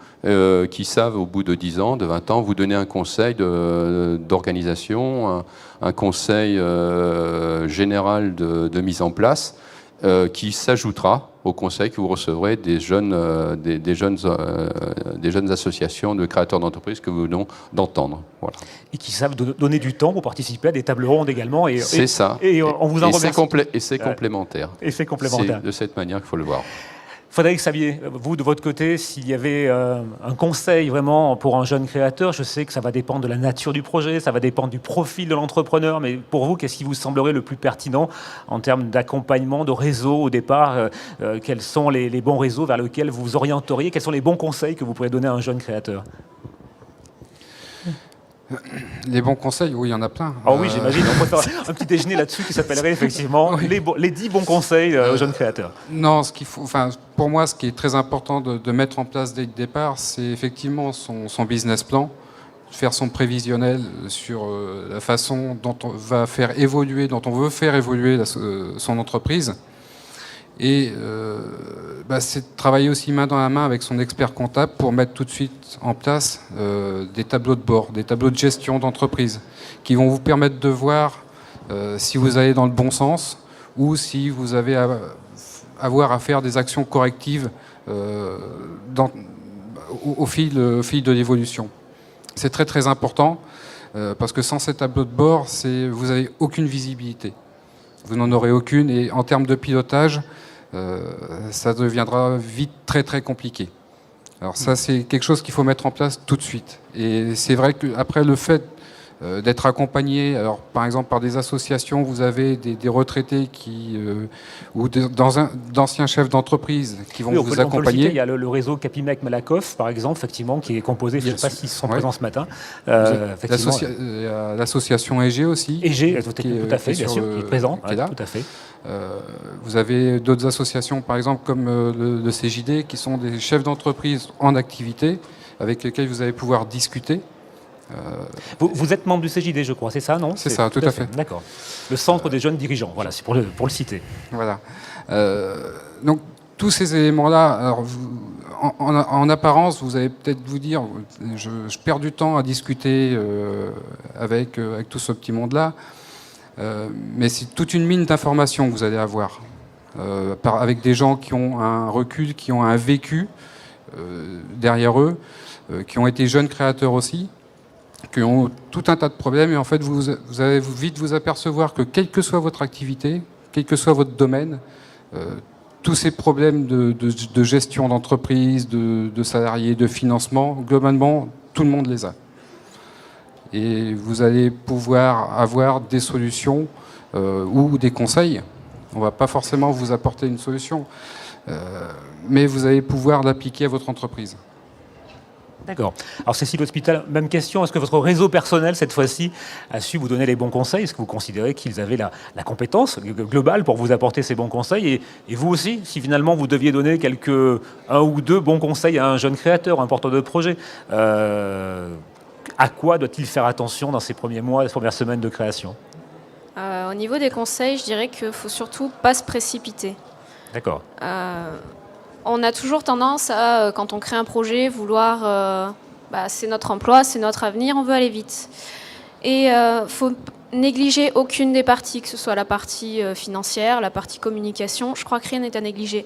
qui savent au bout de 10 ans, de 20 ans, vous donner un conseil d'organisation, un conseil général de mise en place qui s'ajoutera au conseil que vous recevrez des jeunes associations de créateurs d'entreprise que vous venons d'entendre. Voilà. Et qui savent donner du temps pour participer à des tables rondes également. C'est ça. Et on vous en remercie. Et c'est complémentaire. Et c'est complémentaire. C'est de cette manière qu'il faut le voir. Frédéric Sabier, vous de votre côté, s'il y avait un conseil vraiment pour un jeune créateur, je sais que ça va dépendre de la nature du projet, ça va dépendre du profil de l'entrepreneur, mais pour vous, qu'est-ce qui vous semblerait le plus pertinent en termes d'accompagnement, de réseau au départ? Quels sont les bons réseaux vers lesquels vous vous orienteriez? Quels sont les bons conseils que vous pourrez donner à un jeune créateur? Les bons conseils, oui, il y en a plein. Ah oui, j'imagine. On peut faire un petit déjeuner là-dessus qui s'appellerait effectivement les 10 bons conseils aux jeunes créateurs. Non, pour moi, ce qui est très important de mettre en place dès le départ, c'est effectivement son business plan, faire son prévisionnel sur la façon dont on veut faire évoluer son entreprise. Et c'est de travailler aussi main dans la main avec son expert comptable pour mettre tout de suite en place des tableaux de bord, des tableaux de gestion d'entreprise qui vont vous permettre de voir si vous allez dans le bon sens ou si vous avez avoir à faire des actions correctives au fil de l'évolution. C'est très très important parce que sans ces tableaux de bord, vous n'avez aucune visibilité. Vous n'en aurez aucune et en termes de pilotage, ça deviendra vite très très compliqué. Alors ça, c'est quelque chose qu'il faut mettre en place tout de suite. Et c'est vrai qu'après le fait d'être accompagné, alors par exemple par des associations, vous avez des retraités ou d'anciens chefs d'entreprise qui vont vous accompagner. Il y a le réseau Capimec Malakoff, par exemple, effectivement, qui est composé, je ne sais pas s'ils sont présents ce matin. L'association EG aussi. EG, tout à fait, bien sûr, qui est présent, qui est là. Tout à fait. Vous avez d'autres associations, par exemple, comme le CJD, qui sont des chefs d'entreprise en activité, avec lesquels vous allez pouvoir discuter. Vous êtes membre du CJD, je crois, c'est ça, non? C'est ça, tout à fait. D'accord. Le Centre des jeunes dirigeants, voilà, c'est pour le citer. Voilà. Donc, tous ces éléments-là, en apparence, vous allez peut-être vous dire, je perds du temps à discuter avec tout ce petit monde-là, mais c'est toute une mine d'informations que vous allez avoir, avec des gens qui ont un recul, qui ont un vécu derrière eux, qui ont été jeunes créateurs aussi, qui ont tout un tas de problèmes, et en fait vous allez vite vous apercevoir que quelle que soit votre activité, quel que soit votre domaine, tous ces problèmes de gestion d'entreprise, de salariés, de financement, globalement, tout le monde les a. Et vous allez pouvoir avoir des solutions ou des conseils. On ne va pas forcément vous apporter une solution, mais vous allez pouvoir l'appliquer à votre entreprise. D'accord. Alors Cécile Hospital, même question. Est-ce que votre réseau personnel, cette fois-ci, a su vous donner les bons conseils? Est-ce que vous considérez qu'ils avaient la compétence globale pour vous apporter ces bons conseils? Et vous aussi, si finalement vous deviez donner un ou deux bons conseils à un jeune créateur, un porteur de projet, à quoi doit-il faire attention dans ces premiers mois, les premières semaines de création? Au niveau des conseils, je dirais qu'il ne faut surtout pas se précipiter. D'accord. On a toujours tendance à, quand on crée un projet, vouloir, c'est notre emploi, c'est notre avenir, on veut aller vite. Et il faut négliger aucune des parties, que ce soit la partie financière, la partie communication. Je crois que rien n'est à négliger.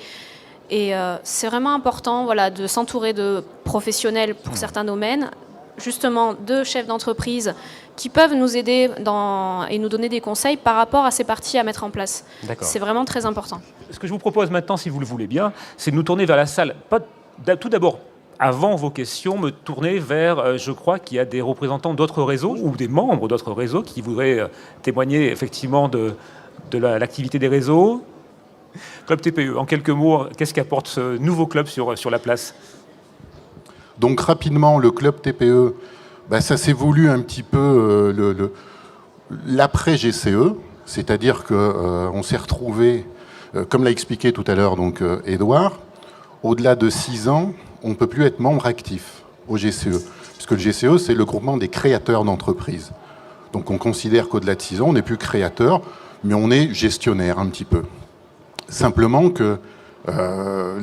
Et c'est vraiment important, de s'entourer de professionnels pour certains domaines, justement de chefs d'entreprise qui peuvent nous aider et nous donner des conseils par rapport à ces parties à mettre en place. C'est vraiment très important. Ce que je vous propose maintenant, si vous le voulez bien, c'est de nous tourner vers la salle. Tout d'abord, avant vos questions, me tourner vers, je crois qu'il y a des représentants d'autres réseaux ou des membres d'autres réseaux qui voudraient témoigner effectivement de l'activité des réseaux. Club TPE, en quelques mots, qu'est-ce qu'apporte ce nouveau club sur la place? Donc rapidement, le club TPE, ça s'est voulu un petit peu l'après-GCE, c'est-à-dire qu'on s'est retrouvé, comme l'a expliqué tout à l'heure donc Édouard, au-delà de 6 ans, on ne peut plus être membre actif au GCE, puisque le GCE, c'est le groupement des créateurs d'entreprises. Donc on considère qu'au-delà de 6 ans, on n'est plus créateur, mais on est gestionnaire un petit peu. Simplement que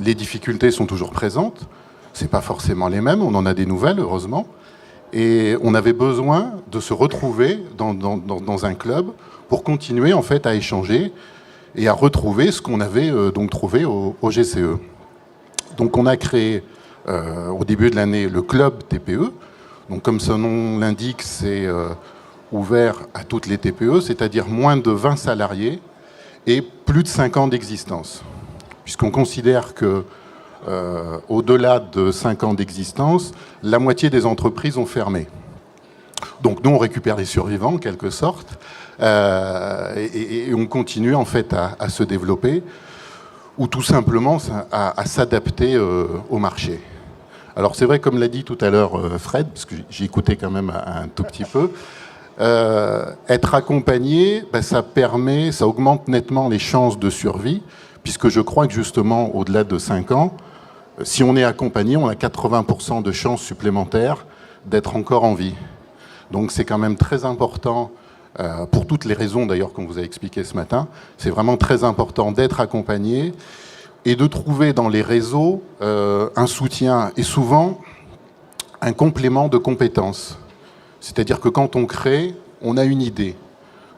les difficultés sont toujours présentes, ce n'est pas forcément les mêmes, on en a des nouvelles, heureusement. Et on avait besoin de se retrouver dans un club pour continuer en fait à échanger et à retrouver ce qu'on avait donc trouvé au GCE. Donc on a créé au début de l'année le club TPE. Donc comme son nom l'indique, c'est ouvert à toutes les TPE, c'est-à-dire moins de 20 salariés et plus de 5 ans d'existence. Puisqu'on considère que au-delà de 5 ans d'existence, la moitié des entreprises ont fermé. Donc nous, on récupère les survivants, en quelque sorte, et on continue en fait à se développer, ou tout simplement à s'adapter au marché. Alors c'est vrai, comme l'a dit tout à l'heure Fred, parce que j'ai écouté quand même un tout petit peu, être accompagné, ça augmente nettement les chances de survie, puisque je crois que justement, au-delà de 5 ans, si on est accompagné, on a 80% de chances supplémentaires d'être encore en vie. Donc c'est quand même très important, pour toutes les raisons d'ailleurs qu'on vous a expliquées ce matin, c'est vraiment très important d'être accompagné et de trouver dans les réseaux un soutien et souvent un complément de compétences. C'est-à-dire que quand on crée, on a une idée.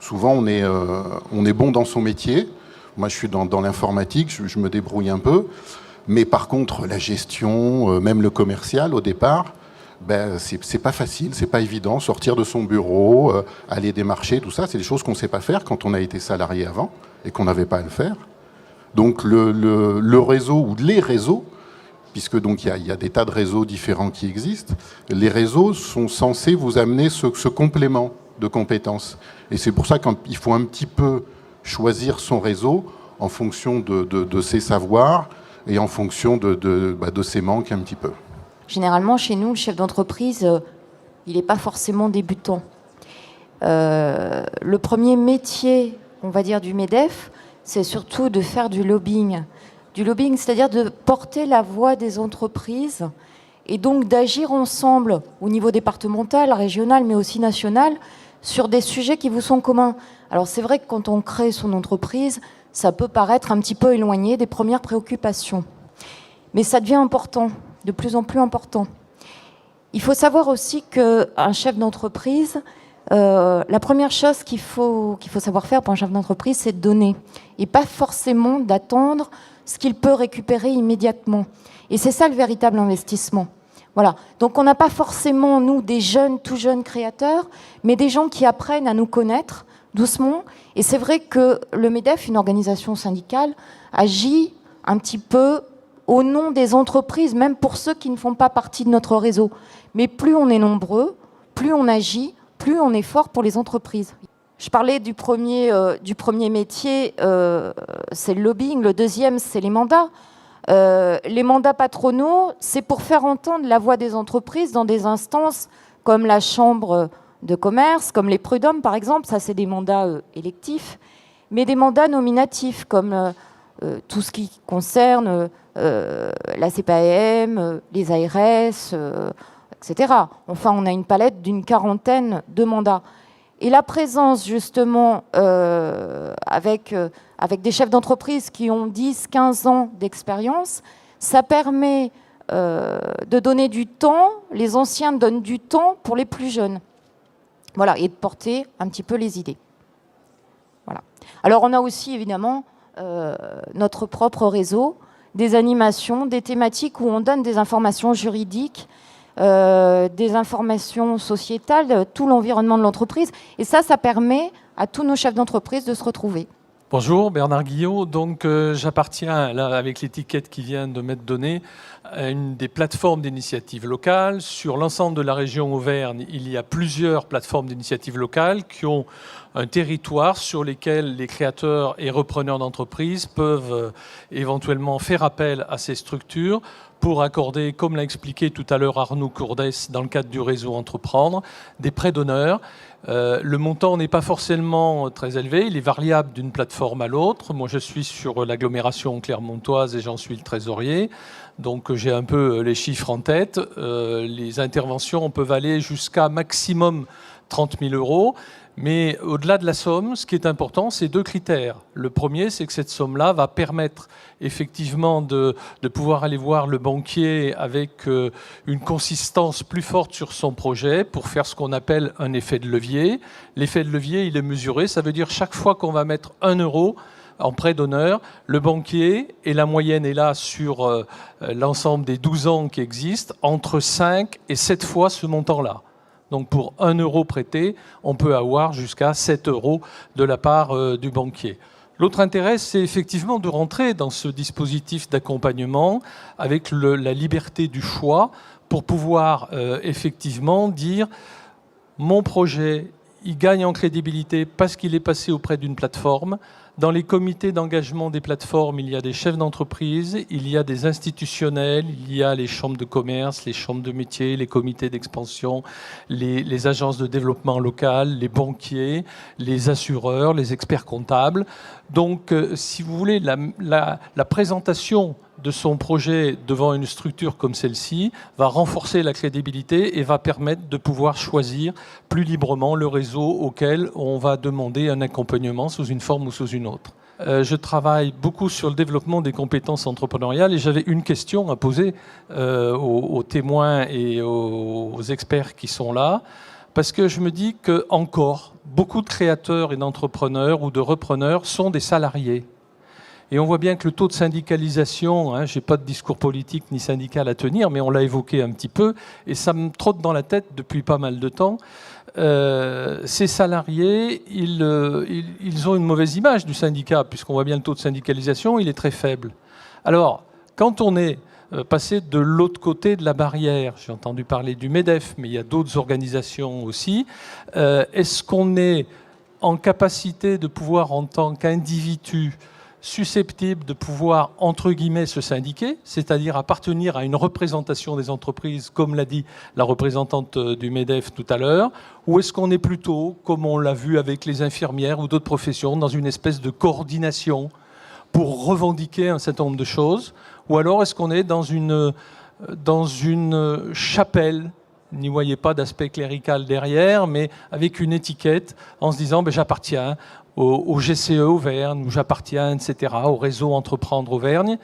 Souvent, on est bon dans son métier. Moi, je suis dans l'informatique, je me débrouille un peu. Mais par contre, la gestion, même le commercial, au départ, ben, c'est pas facile, c'est pas évident. Sortir de son bureau, aller démarcher, tout ça, c'est des choses qu'on ne sait pas faire quand on a été salarié avant et qu'on n'avait pas à le faire. Donc le réseau ou les réseaux, puisque donc il y a des tas de réseaux différents qui existent, les réseaux sont censés vous amener ce complément de compétences. Et c'est pour ça qu'il faut un petit peu choisir son réseau en fonction de ses savoirs et en fonction de ses manques un petit peu. Généralement, chez nous, le chef d'entreprise, il n'est pas forcément débutant. Le premier métier, on va dire, du MEDEF, c'est surtout de faire du lobbying. Du lobbying, c'est-à-dire de porter la voix des entreprises et donc d'agir ensemble au niveau départemental, régional, mais aussi national, sur des sujets qui vous sont communs. Alors c'est vrai que quand on crée son entreprise, ça peut paraître un petit peu éloigné des premières préoccupations. Mais ça devient important, de plus en plus important. Il faut savoir aussi qu'un chef d'entreprise, la première chose qu'il faut savoir faire pour un chef d'entreprise, c'est de donner. Et pas forcément d'attendre ce qu'il peut récupérer immédiatement. Et c'est ça le véritable investissement. Voilà. Donc on n'a pas forcément, nous, des jeunes, tout jeunes créateurs, mais des gens qui apprennent à nous connaître doucement. Et c'est vrai que le MEDEF, une organisation syndicale, agit un petit peu au nom des entreprises, même pour ceux qui ne font pas partie de notre réseau. Mais plus on est nombreux, plus on agit, plus on est fort pour les entreprises. Je parlais du premier métier, c'est le lobbying. Le deuxième, c'est les mandats. Les mandats patronaux, c'est pour faire entendre la voix des entreprises dans des instances comme la chambre de commerce, comme les prud'hommes par exemple, ça c'est des mandats électifs, mais des mandats nominatifs comme tout ce qui concerne la CPAM, les ARS, etc. Enfin, on a une palette d'une 40aine de mandats. Et la présence justement avec des chefs d'entreprise qui ont 10-15 ans d'expérience, ça permet de donner du temps, les anciens donnent du temps pour les plus jeunes. Voilà, et de porter un petit peu les idées. Voilà. Alors on a aussi évidemment notre propre réseau, des animations, des thématiques où on donne des informations juridiques, des informations sociétales, tout l'environnement de l'entreprise. Et ça permet à tous nos chefs d'entreprise de se retrouver. Bonjour, Bernard Guillot. Donc, j'appartiens, là, avec l'étiquette qui vient de m'être donnée, à une des plateformes d'initiatives locales. Sur l'ensemble de la région Auvergne, il y a plusieurs plateformes d'initiatives locales qui ont un territoire sur lesquels les créateurs et repreneurs d'entreprises peuvent éventuellement faire appel à ces structures pour accorder, comme l'a expliqué tout à l'heure Arnaud Courdès dans le cadre du réseau Entreprendre, des prêts d'honneur. Le montant n'est pas forcément très élevé, il est variable d'une plateforme à l'autre. Moi, je suis sur l'agglomération clermontoise et j'en suis le trésorier. Donc, j'ai un peu les chiffres en tête. Les interventions peuvent aller jusqu'à maximum 30 000 €. Mais au-delà de la somme, ce qui est important, c'est deux critères. Le premier, c'est que cette somme-là va permettre effectivement de pouvoir aller voir le banquier avec une consistance plus forte sur son projet pour faire ce qu'on appelle un effet de levier. L'effet de levier, il est mesuré. Ça veut dire chaque fois qu'on va mettre 1 € en prêt d'honneur, le banquier, et la moyenne est là sur l'ensemble des 12 ans qui existent, entre 5 et 7 fois ce montant-là. Donc pour 1 € prêté, on peut avoir jusqu'à 7 € de la part du banquier. L'autre intérêt, c'est effectivement de rentrer dans ce dispositif d'accompagnement avec la liberté du choix pour pouvoir effectivement dire mon projet, il gagne en crédibilité parce qu'il est passé auprès d'une plateforme. Dans les comités d'engagement des plateformes, il y a des chefs d'entreprise, il y a des institutionnels, il y a les chambres de commerce, les chambres de métiers, les comités d'expansion, les agences de développement local, les banquiers, les assureurs, les experts comptables. Donc, si vous voulez, la présentation de son projet devant une structure comme celle-ci va renforcer la crédibilité et va permettre de pouvoir choisir plus librement le réseau auquel on va demander un accompagnement sous une forme ou sous une autre. Je travaille beaucoup sur le développement des compétences entrepreneuriales et j'avais une question à poser aux témoins et aux experts qui sont là. parce que je me dis que encore beaucoup de créateurs et d'entrepreneurs ou de repreneurs sont des salariés. Et on voit bien que le taux de syndicalisation, je n'ai pas de discours politique ni syndical à tenir, mais on l'a évoqué un petit peu, et ça me trotte dans la tête depuis pas mal de temps. Ces salariés, ils ont une mauvaise image du syndicat, puisqu'on voit bien le taux de syndicalisation, il est très faible. Alors, quand on est passé de l'autre côté de la barrière, j'ai entendu parler du MEDEF, mais il y a d'autres organisations aussi, est-ce qu'on est en capacité de pouvoir, en tant qu'individu, susceptible de pouvoir, entre guillemets, se syndiquer, c'est-à-dire appartenir à une représentation des entreprises, comme l'a dit la représentante du MEDEF tout à l'heure, ou est-ce qu'on est plutôt, comme on l'a vu avec les infirmières ou d'autres professions, dans une espèce de coordination pour revendiquer un certain nombre de choses, ou alors est-ce qu'on est dans une chapelle, n'y voyez pas d'aspect clérical derrière, mais avec une étiquette, en se disant j'appartiens au GCE Auvergne, où j'appartiens, etc., au réseau Entreprendre Auvergne.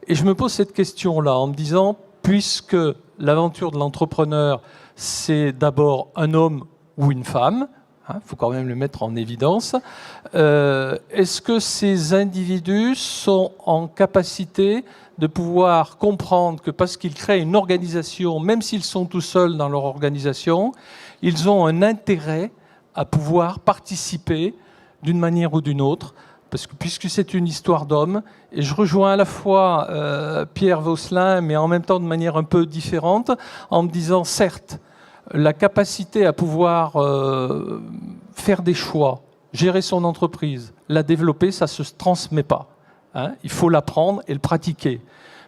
Et je me pose cette question-là en me disant, puisque l'aventure de l'entrepreneur, c'est d'abord un homme ou une femme, faut quand même le mettre en évidence, est-ce que ces individus sont en capacité de pouvoir comprendre que parce qu'ils créent une organisation, même s'ils sont tout seuls dans leur organisation, ils ont un intérêt à pouvoir participer d'une manière ou d'une autre, parce que, puisque c'est une histoire d'hommes, et je rejoins à la fois Pierre Vosselin, mais en même temps de manière un peu différente, en me disant, certes, la capacité à pouvoir faire des choix, gérer son entreprise, la développer, ça ne se transmet pas. Il faut l'apprendre et le pratiquer.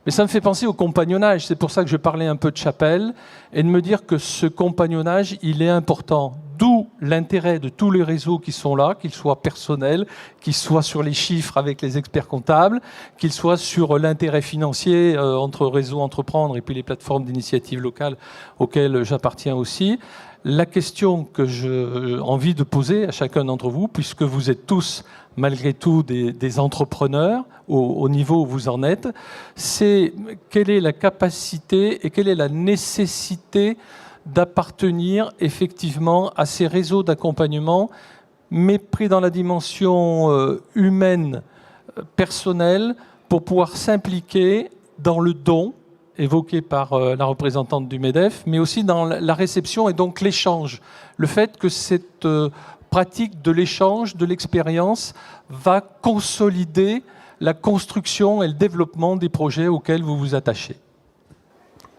Mais ça me fait penser au compagnonnage, c'est pour ça que je parlais un peu de chapelle, et de me dire que ce compagnonnage, il est important. D'où l'intérêt de tous les réseaux qui sont là, qu'ils soient personnels, qu'ils soient sur les chiffres avec les experts comptables, qu'ils soient sur l'intérêt financier entre réseaux Entreprendre et puis les plateformes d'initiatives locales auxquelles j'appartiens aussi. La question que j'ai envie de poser à chacun d'entre vous, puisque vous êtes tous malgré tout des entrepreneurs au niveau où vous en êtes, c'est quelle est la capacité et quelle est la nécessité d'appartenir effectivement à ces réseaux d'accompagnement, mais pris dans la dimension humaine, personnelle, pour pouvoir s'impliquer dans le don, évoqué par la représentante du MEDEF, mais aussi dans la réception et donc l'échange. Le fait que cette pratique de l'échange, de l'expérience, va consolider la construction et le développement des projets auxquels vous vous attachez.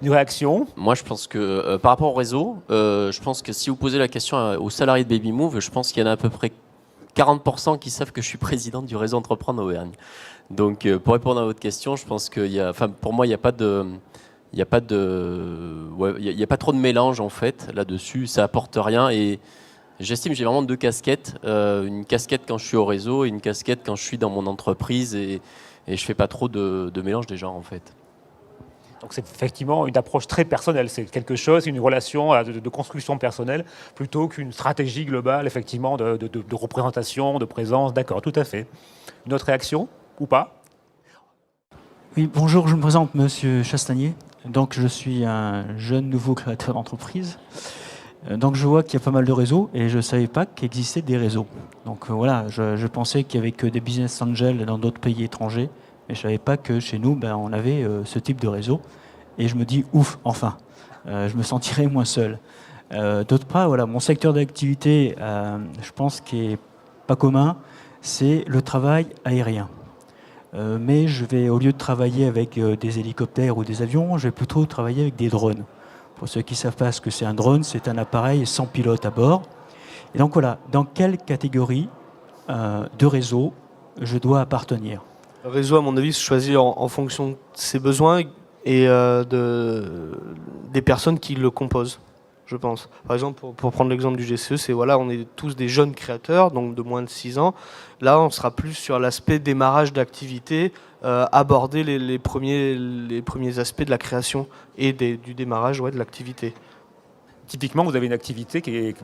Une réaction ? Moi, je pense que par rapport au réseau, je pense que si vous posez la question aux salariés de Baby Move, je pense qu'il y en a à peu près 40% qui savent que je suis président du réseau Entreprendre Auvergne. Donc, pour répondre à votre question, je pense que pour moi, il n'y a pas trop de mélange en fait là-dessus. Ça apporte rien et j'estime que j'ai vraiment deux casquettes. Une casquette quand je suis au réseau et une casquette quand je suis dans mon entreprise et je fais pas trop de mélange des genres en fait. Donc c'est effectivement une approche très personnelle, c'est quelque chose, une relation de construction personnelle, plutôt qu'une stratégie globale, effectivement, de représentation, de présence, d'accord, tout à fait. Une autre réaction, ou pas ? Oui, bonjour, je me présente, Monsieur Chastanier. Donc je suis un jeune nouveau créateur d'entreprise. Donc je vois qu'il y a pas mal de réseaux, et je ne savais pas qu'existaient des réseaux. Donc voilà, je pensais qu'il n'y avait que des business angels dans d'autres pays étrangers, mais je ne savais pas que chez nous, on avait ce type de réseau. Et je me dis, ouf, enfin, je me sentirais moins seul. D'autre part, voilà, mon secteur d'activité, je pense qui n'est pas commun, c'est le travail aérien. Mais je vais, au lieu de travailler avec des hélicoptères ou des avions, je vais plutôt travailler avec des drones. Pour ceux qui ne savent pas ce que c'est un drone, c'est un appareil sans pilote à bord. Et donc voilà, dans quelle catégorie de réseau je dois appartenir ? Le réseau, à mon avis, se choisit en fonction de ses besoins et des personnes qui le composent, je pense. Par exemple, pour prendre l'exemple du GCE, c'est voilà, on est tous des jeunes créateurs, donc de moins de 6 ans. Là, on sera plus sur l'aspect démarrage d'activité, aborder les premiers aspects de la création et du démarrage de l'activité. Typiquement, vous avez une activité qui est,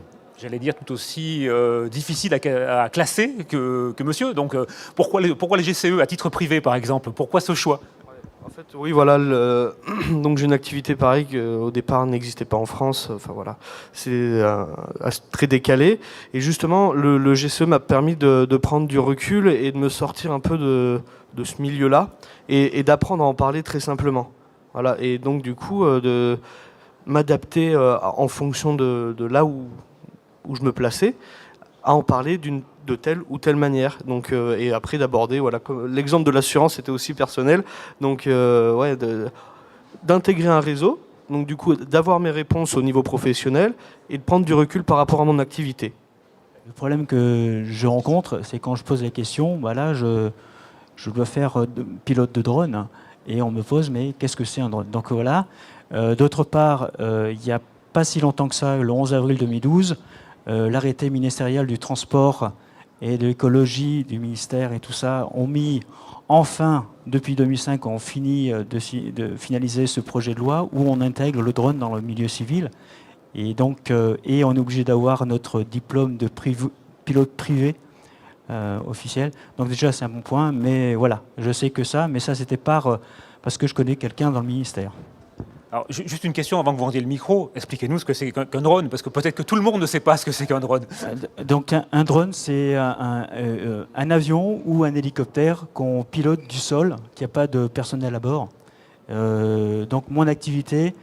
j'allais dire, tout aussi difficile à classer que monsieur. Donc, pourquoi les GCE à titre privé, par exemple ? Pourquoi ce choix ? fait, oui, voilà. Donc j'ai une activité pareille qui au départ n'existait pas en France. Enfin voilà, c'est très décalé. Et justement, le GCE m'a permis de prendre du recul et de me sortir un peu de ce milieu-là et d'apprendre à en parler très simplement. Voilà. Et donc du coup, de m'adapter en fonction de là où je me plaçais, à en parler de telle ou telle manière. Donc, et après d'aborder, voilà, l'exemple de l'assurance était aussi personnel. Donc, ouais, d'intégrer un réseau, donc du coup d'avoir mes réponses au niveau professionnel et de prendre du recul par rapport à mon activité. Le problème que je rencontre, c'est quand je pose la question, voilà, je dois faire pilote de drone et on me pose, mais qu'est-ce que c'est un drone? Donc voilà. D'autre part, il n'y a pas si longtemps que ça, le 11 avril 2012, l'arrêté ministériel du transport et de l'écologie du ministère et tout ça ont mis enfin, depuis 2005, on finit de finaliser ce projet de loi où on intègre le drone dans le milieu civil. Et donc, et on est obligé d'avoir notre diplôme de pilote privé officiel. Donc déjà, c'est un bon point. Mais voilà, je sais que ça, mais ça, c'était parce que je connais quelqu'un dans le ministère. Alors, juste une question avant que vous rendiez le micro. Expliquez-nous ce que c'est qu'un drone, parce que peut-être que tout le monde ne sait pas ce que c'est qu'un drone. Donc un drone, c'est un avion ou un hélicoptère qu'on pilote du sol, qui n'a pas de personnel à bord. Donc mon activité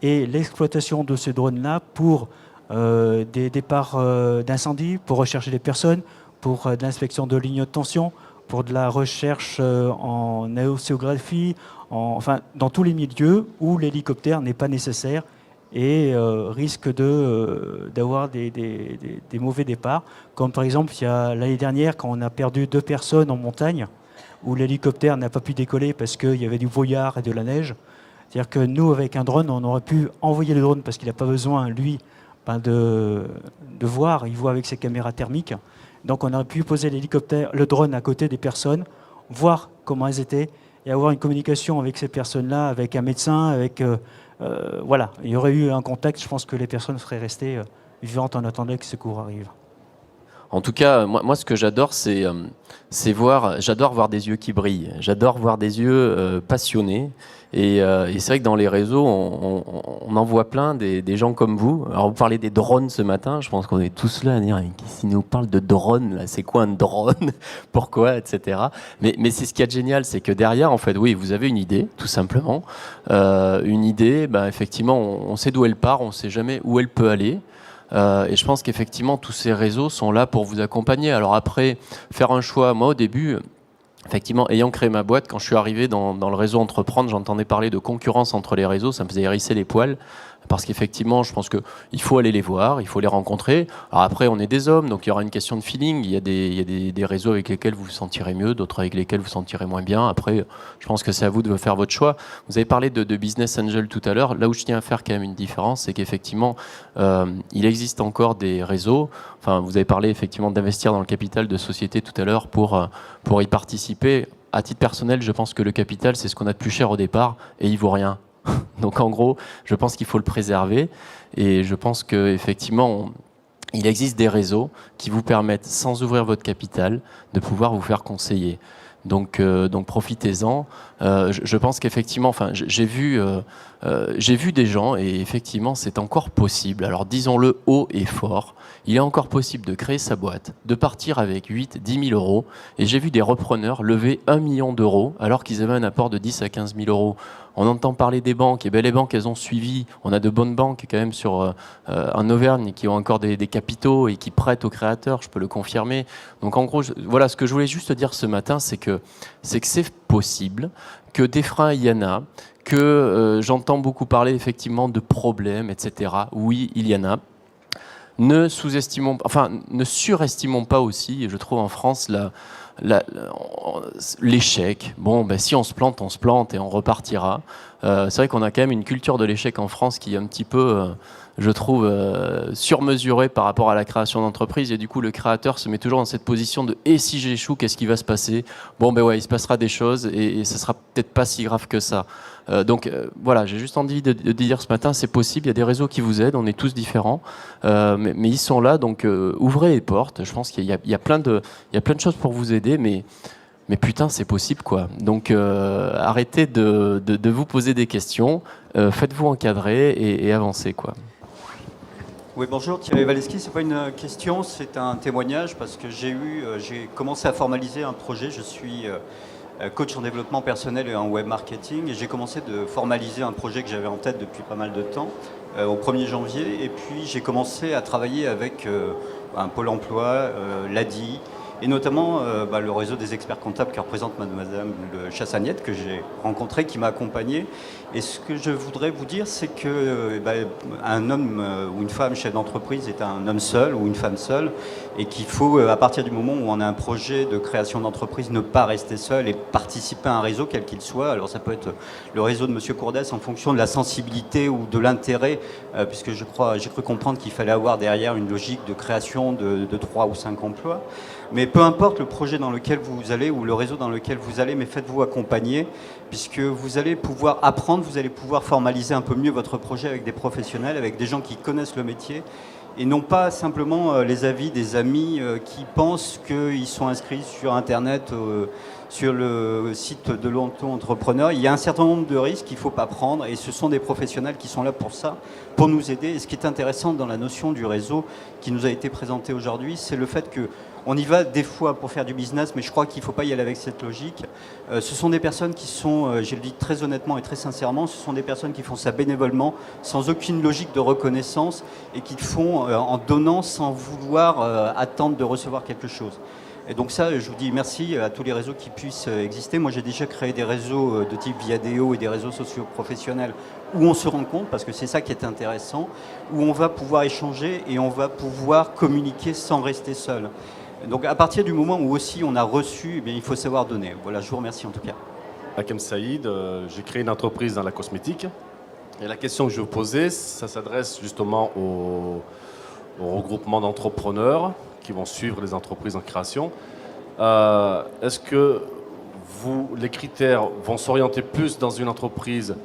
est l'exploitation de ces drones-là pour des départs d'incendie, pour rechercher des personnes, pour de l'inspection de lignes de tension, pour de la recherche en océanographie, enfin dans tous les milieux où l'hélicoptère n'est pas nécessaire et risque d'avoir des mauvais départs. Comme par exemple, il y a l'année dernière, quand on a perdu 2 personnes en montagne, où l'hélicoptère n'a pas pu décoller parce qu'il y avait du brouillard et de la neige. C'est-à-dire que nous, avec un drone, on aurait pu envoyer le drone parce qu'il n'a pas besoin, lui, de voir. Il voit avec ses caméras thermiques. Donc on aurait pu poser le drone à côté des personnes, voir comment elles étaient et avoir une communication avec ces personnes-là, avec un médecin, avec... voilà, il y aurait eu un contact. Je pense que les personnes seraient restées vivantes en attendant que ce secours arrive. En tout cas, moi ce que j'adore, c'est j'adore voir des yeux qui brillent, j'adore voir des yeux passionnés. Et c'est vrai que dans les réseaux, on en voit plein des gens comme vous. Alors vous parlez des drones ce matin, je pense qu'on est tous là à dire, s'ils nous parlent de drones, là, c'est quoi un drone? Pourquoi, etc. Mais c'est ce qu'il y a de génial, c'est que derrière, en fait, oui, vous avez une idée, tout simplement. Une idée, effectivement, on sait d'où elle part, on ne sait jamais où elle peut aller. Et je pense qu'effectivement, tous ces réseaux sont là pour vous accompagner. Alors après, faire un choix, moi au début, effectivement, ayant créé ma boîte, quand je suis arrivé dans le réseau Entreprendre, j'entendais parler de concurrence entre les réseaux, ça me faisait hérisser les poils. Parce qu'effectivement, je pense qu'il faut aller les voir, il faut les rencontrer. Alors après, on est des hommes, donc il y aura une question de feeling. Il y a des réseaux avec lesquels vous vous sentirez mieux, d'autres avec lesquels vous vous sentirez moins bien. Après, je pense que c'est à vous de faire votre choix. Vous avez parlé de Business Angel tout à l'heure. Là où je tiens à faire quand même une différence, c'est qu'effectivement, il existe encore des réseaux. Enfin, vous avez parlé effectivement d'investir dans le capital de société tout à l'heure pour y participer. À titre personnel, je pense que le capital, c'est ce qu'on a de plus cher au départ et il vaut rien. Donc en gros, je pense qu'il faut le préserver et je pense qu'effectivement, il existe des réseaux qui vous permettent, sans ouvrir votre capital, de pouvoir vous faire conseiller. Donc profitez-en. Je pense qu'effectivement, enfin, j'ai vu des gens et effectivement, c'est encore possible. Alors disons-le haut et fort. Il est encore possible de créer sa boîte, de partir avec 8, 10 000 euros. Et j'ai vu des repreneurs lever 1 million d'euros alors qu'ils avaient un apport de 10 à 15 000 euros. On entend parler des banques, et bien les banques, elles ont suivi. On a de bonnes banques quand même en Auvergne qui ont encore des capitaux et qui prêtent aux créateurs, je peux le confirmer. Donc en gros, voilà, ce que je voulais juste dire ce matin, c'est que c'est possible, que des freins, il y en a, que j'entends beaucoup parler effectivement de problèmes, etc. Oui, il y en a. Ne surestimons pas aussi, je trouve en France, l'échec. Bon, si on se plante et on repartira. C'est vrai qu'on a quand même une culture de l'échec en France qui est un petit peu, je trouve, surmesurée par rapport à la création d'entreprise. Et du coup, le créateur se met toujours dans cette position de « et si j'échoue, qu'est-ce qui va se passer ?» Bon, ouais, il se passera des choses et ça sera peut-être pas si grave que ça. Donc voilà, j'ai juste envie de dire ce matin, c'est possible, il y a des réseaux qui vous aident, on est tous différents, mais ils sont là, donc ouvrez les portes. Je pense qu'il y a plein de choses pour vous aider, mais mais putain, c'est possible, quoi. Donc, arrêtez de vous poser des questions, faites-vous encadrer et avancez, quoi. Oui, bonjour, Thierry Valeski. C'est pas une question, c'est un témoignage parce que j'ai commencé à formaliser un projet. Je suis coach en développement personnel et en web marketing et j'ai commencé de formaliser un projet que j'avais en tête depuis pas mal de temps au 1er janvier. Et puis j'ai commencé à travailler avec un Pôle emploi, l'ADI, et notamment le réseau des experts comptables que représente mademoiselle Chassagnette, que j'ai rencontré, qui m'a accompagné. Et ce que je voudrais vous dire, c'est que un homme ou une femme chef d'entreprise est un homme seul ou une femme seule, et qu'il faut, à partir du moment où on a un projet de création d'entreprise, ne pas rester seul et participer à un réseau quel qu'il soit. Alors ça peut être le réseau de Monsieur Courdès en fonction de la sensibilité ou de l'intérêt, puisque j'ai cru comprendre qu'il fallait avoir derrière une logique de création de 3 ou 5 emplois. Mais peu importe le projet dans lequel vous allez ou le réseau dans lequel vous allez, mais faites-vous accompagner, puisque vous allez pouvoir apprendre, vous allez pouvoir formaliser un peu mieux votre projet avec des professionnels, avec des gens qui connaissent le métier, et non pas simplement les avis des amis qui pensent qu'ils sont inscrits sur Internet, sur le site de l'auto-entrepreneur. Il y a un certain nombre de risques qu'il ne faut pas prendre, et ce sont des professionnels qui sont là pour ça, pour nous aider. Et ce qui est intéressant dans la notion du réseau qui nous a été présentée aujourd'hui, c'est le fait que on y va des fois pour faire du business, mais je crois qu'il ne faut pas y aller avec cette logique. Ce sont des personnes qui sont, je le dis très honnêtement et très sincèrement, ce sont des personnes qui font ça bénévolement, sans aucune logique de reconnaissance, et qui le font en donnant sans vouloir attendre de recevoir quelque chose. Et donc ça, je vous dis merci à tous les réseaux qui puissent exister. Moi, j'ai déjà créé des réseaux de type Viadeo et des réseaux socio-professionnels où on se rencontre, parce que c'est ça qui est intéressant, où on va pouvoir échanger et on va pouvoir communiquer sans rester seul. Donc à partir du moment où aussi on a reçu, eh bien, il faut savoir donner. Voilà, je vous remercie en tout cas. Hakem Saïd, j'ai créé une entreprise dans la cosmétique. Et la question que je vais vous poser, ça s'adresse justement au regroupement d'entrepreneurs qui vont suivre les entreprises en création. Est-ce que les critères vont s'orienter plus dans une entreprise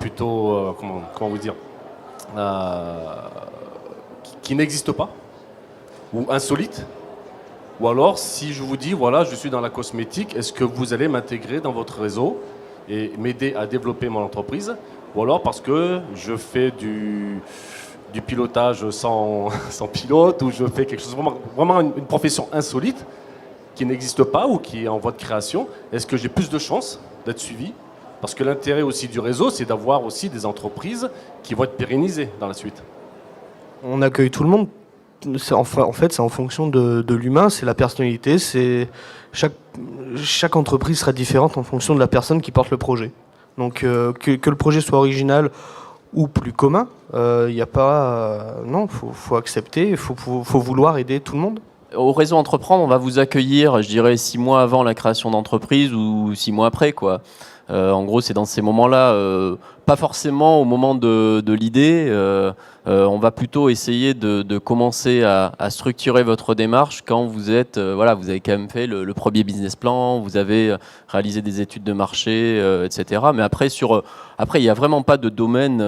plutôt, comment vous dire, qui n'existe pas, ou insolite, ou alors si je vous dis voilà, je suis dans la cosmétique, est-ce que vous allez m'intégrer dans votre réseau et m'aider à développer mon entreprise, ou alors parce que je fais du pilotage sans pilote, ou je fais quelque chose vraiment une profession insolite qui n'existe pas ou qui est en voie de création, est-ce que j'ai plus de chances d'être suivi? Parce que l'intérêt aussi du réseau, c'est d'avoir aussi des entreprises qui vont être pérennisées dans la suite. On accueille tout le monde. En fait, c'est en fonction de l'humain, c'est la personnalité, c'est chaque entreprise sera différente en fonction de la personne qui porte le projet. Donc que le projet soit original ou plus commun, il n'y a pas... non, faut accepter, il faut vouloir aider tout le monde. Au réseau Entreprendre, on va vous accueillir, je dirais, 6 mois avant la création d'entreprise ou 6 mois après, quoi. En gros, c'est dans ces moments-là, pas forcément au moment de l'idée. On va plutôt essayer de commencer à structurer votre démarche quand vous êtes, voilà, vous avez quand même fait le premier business plan, vous avez réalisé des études de marché, etc. Mais après, il n'y a vraiment pas de domaine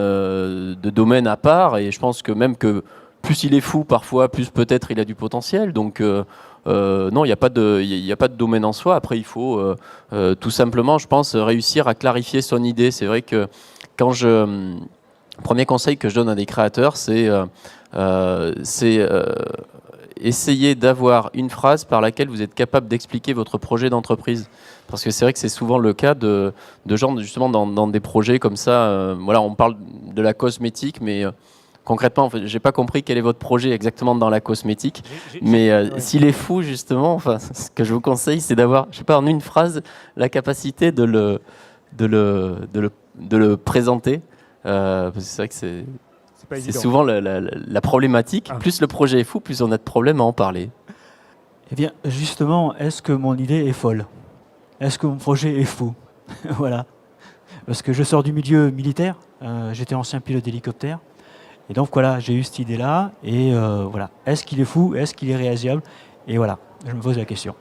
à part. Et je pense que même que plus il est fou, parfois, plus peut-être il a du potentiel. Donc non, il n'y a pas de domaine en soi. Après, il faut tout simplement, je pense, réussir à clarifier son idée. C'est vrai que premier conseil que je donne à des créateurs, c'est essayer d'avoir une phrase par laquelle vous êtes capable d'expliquer votre projet d'entreprise. Parce que c'est vrai que c'est souvent le cas de gens justement dans des projets comme ça. Voilà, on parle de la cosmétique, mais concrètement, en fait, j'ai pas compris quel est votre projet exactement dans la cosmétique. Mais s'il est fou, justement, enfin, ce que je vous conseille, c'est d'avoir, je sais pas, en une phrase, la capacité de le présenter. Parce que c'est vrai que c'est souvent la problématique. Plus le projet est fou, plus on a de problèmes à en parler. Eh bien, justement, est-ce que mon idée est folle? Est-ce que mon projet est fou? Voilà. Parce que je sors du milieu militaire. J'étais ancien pilote d'hélicoptère. Et donc, voilà, j'ai eu cette idée-là. Et voilà. Est-ce qu'il est fou? Est-ce qu'il est réalisable? Et voilà, je me pose la question.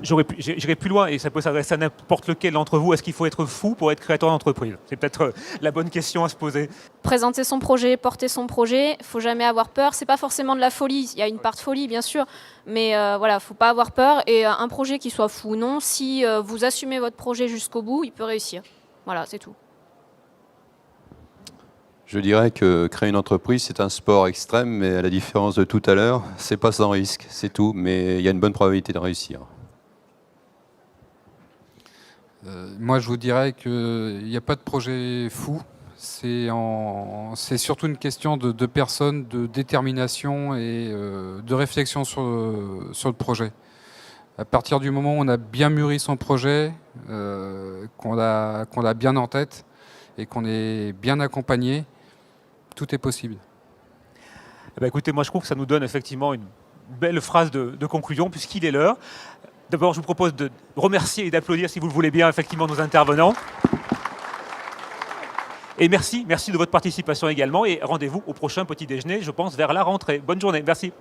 J'irai plus loin et ça peut s'adresser à n'importe lequel d'entre vous. Est-ce qu'il faut être fou pour être créateur d'entreprise? C'est peut-être la bonne question à se poser. Présenter son projet, porter son projet, il ne faut jamais avoir peur. Ce n'est pas forcément de la folie. Il y a une part de folie, bien sûr, mais voilà, il ne faut pas avoir peur. Et un projet qui soit fou ou non, si vous assumez votre projet jusqu'au bout, il peut réussir. Voilà, c'est tout. Je dirais que créer une entreprise, c'est un sport extrême, mais à la différence de tout à l'heure, c'est pas sans risque, c'est tout, mais il y a une bonne probabilité de réussir. Moi, je vous dirais qu'il n'y a pas de projet fou. C'est surtout une question de personnes, de détermination et de réflexion sur le projet. À partir du moment où on a bien mûri son projet, qu'on l'a bien en tête et qu'on est bien accompagné, tout est possible. Eh bien, écoutez, moi je trouve que ça nous donne effectivement une belle phrase de conclusion puisqu'il est l'heure. D'abord, je vous propose de remercier et d'applaudir, si vous le voulez bien, effectivement nos intervenants. Et merci de votre participation également. Et rendez-vous au prochain petit déjeuner, je pense, vers la rentrée. Bonne journée, merci.